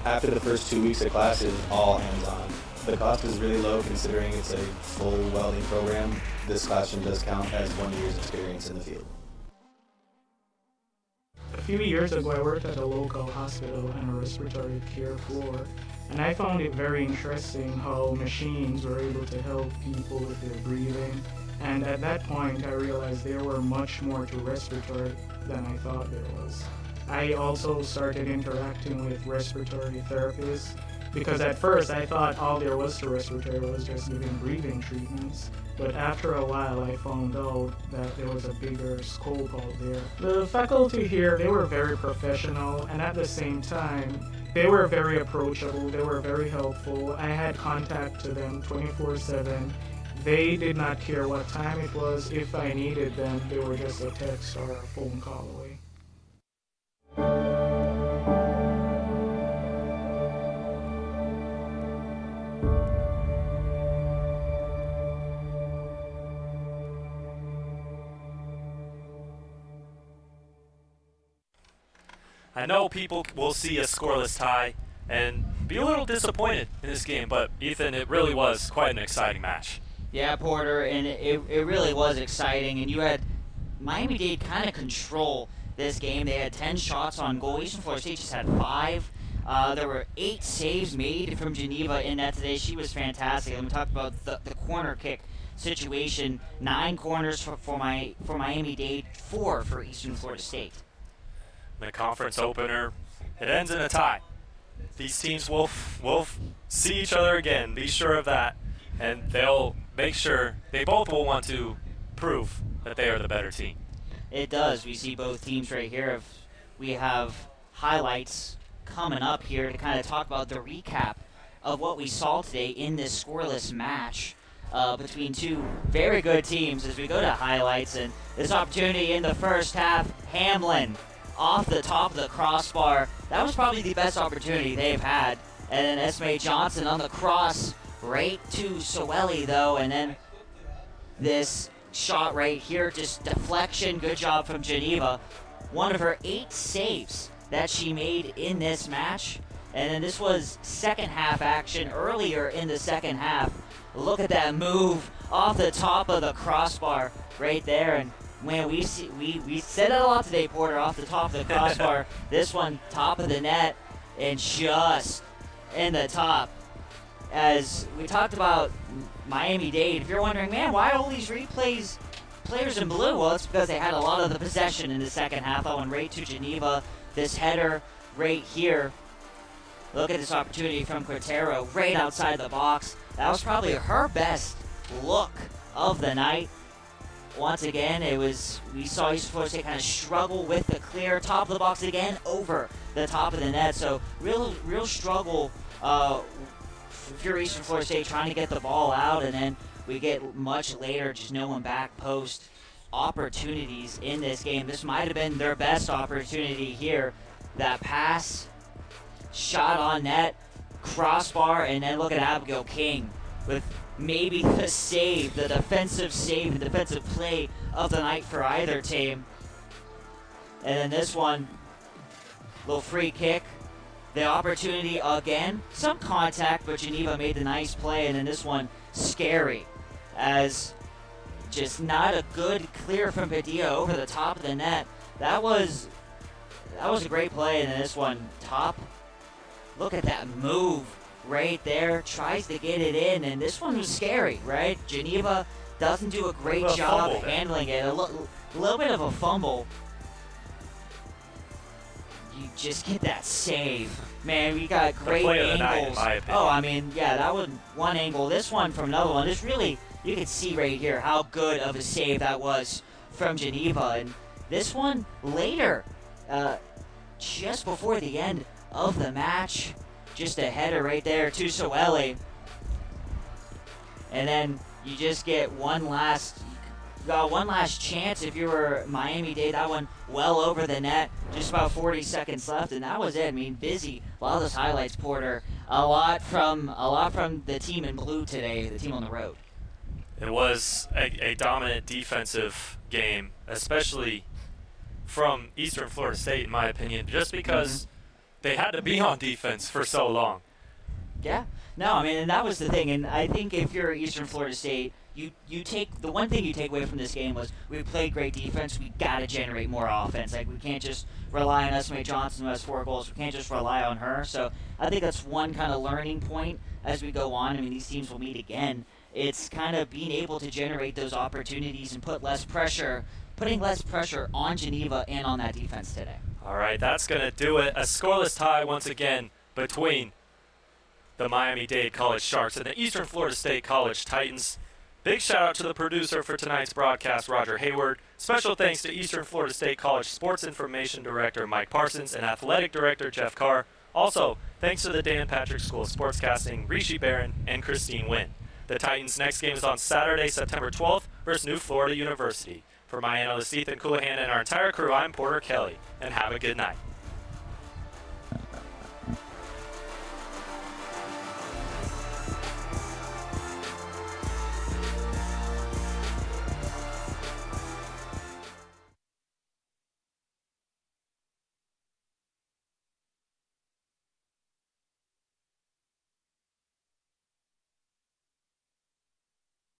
After the first 2 weeks of classes, all hands-on. The cost is really low considering it's a full welding program. This classroom does count as 1 year's experience in the field. A few years ago, I worked at a local hospital on a respiratory care floor, and I found it very interesting how machines were able to help people with their breathing. And at that point, I realized there were much more to respiratory than I thought there was. I also started interacting with respiratory therapists because at first I thought all there was to respiratory was just giving breathing treatments. But after a while, I found out that there was a bigger scope out there. The faculty here, they were very professional, and at the same time, they were very approachable, they were very helpful. I had contact to them 24/7. They did not care what time it was. If I needed them, they were just a text or a phone call away. I know people will see a scoreless tie and be a little disappointed in this game, but Ethan, it really was quite an exciting match. Yeah, Porter, and it really was exciting, and you had Miami-Dade kind of control this game. They had 10 shots on goal. Eastern Florida State just had 5. There were 8 saves made from Geneva in net today. She was fantastic. And we talked about the corner kick situation. 9 corners for Miami-Dade, 4 for Eastern Florida State. The conference opener, it ends in a tie. These teams will see each other again, be sure of that, and they'll make sure they both will want to prove that they are the better team. It does. We see both teams right here. We have highlights coming up here to kind of talk about the recap of what we saw today in this scoreless match between two very good teams as we go to highlights. And this opportunity in the first half, Hamlin off the top of the crossbar. That was probably the best opportunity they've had. And then Esme Johnson on the cross right to Soeli, though. And then this shot right here, just deflection. Good job from Geneva. One of her 8 saves that she made in this match. And then this was second half action earlier in the second half. Look at that move off the top of the crossbar right there. And man, we said it a lot today, Porter, off the top of the crossbar. This one, top of the net, and just in the top. As we talked about Miami-Dade, if you're wondering, man, why all these replays, players in blue? Well, it's because they had a lot of the possession in the second half. That one right to Geneva. This header right here. Look at this opportunity from Quintero right outside the box. That was probably her best look of the night. Once again, we saw Eastern Florida State kind of struggle with the clear. Top of the box again, over the top of the net. So real struggle for Eastern Florida State trying to get the ball out, and then we get much later just no one back post opportunities in this game. This might have been their best opportunity here. That pass, shot on net, crossbar, and then look at Abigail King with maybe the save, the defensive play of the night for either team. And then this one, little free kick. The opportunity again, some contact, but Geneva made the nice play. And then this one, scary, as just not a good clear from Padilla over the top of the net. That was a great play. And then this one, top. Look at that move right there, tries to get it in, and this one was scary, right? Geneva doesn't do a great job handling it. A little bit of a fumble. You just get that save. Man, we got great angles. Oh, I mean, yeah, that was one angle. This one from another one. This really, you can see right here how good of a save that was from Geneva. And this one later, just before the end of the match, just a header right there to Soele. And then you just get one last chance if you were Miami-Dade. That one well over the net, just about 40 seconds left, and that was it. I mean, busy. A lot of those highlights, Porter. A lot from the team in blue today, the team on the road. It was a dominant defensive game, especially from Eastern Florida State, in my opinion, just because they had to be on defense for so long. Yeah. No, I mean, and that was the thing. And I think if you're Eastern Florida State, you take the one thing you take away from this game was we played great defense. We got to generate more offense. Like, we can't just rely on Esme Johnson, who has 4 goals. We can't just rely on her. So I think that's one kind of learning point as we go on. I mean, these teams will meet again. It's kind of being able to generate those opportunities and putting less pressure on Geneva and on that defense today. All right, that's going to do it. A scoreless tie once again between the Miami-Dade College Sharks and the Eastern Florida State College Titans. Big shout out to the producer for tonight's broadcast, Roger Hayward. Special thanks to Eastern Florida State College Sports Information Director Mike Parsons and Athletic Director Jeff Carr. Also, thanks to the Dan Patrick School of Sportscasting, Rishi Barron, and Christine Wynn. The Titans' next game is on Saturday, September 12th versus New Florida University. For my analyst Ethan Coulihan and our entire crew, I'm Porter Kelly, and have a good night.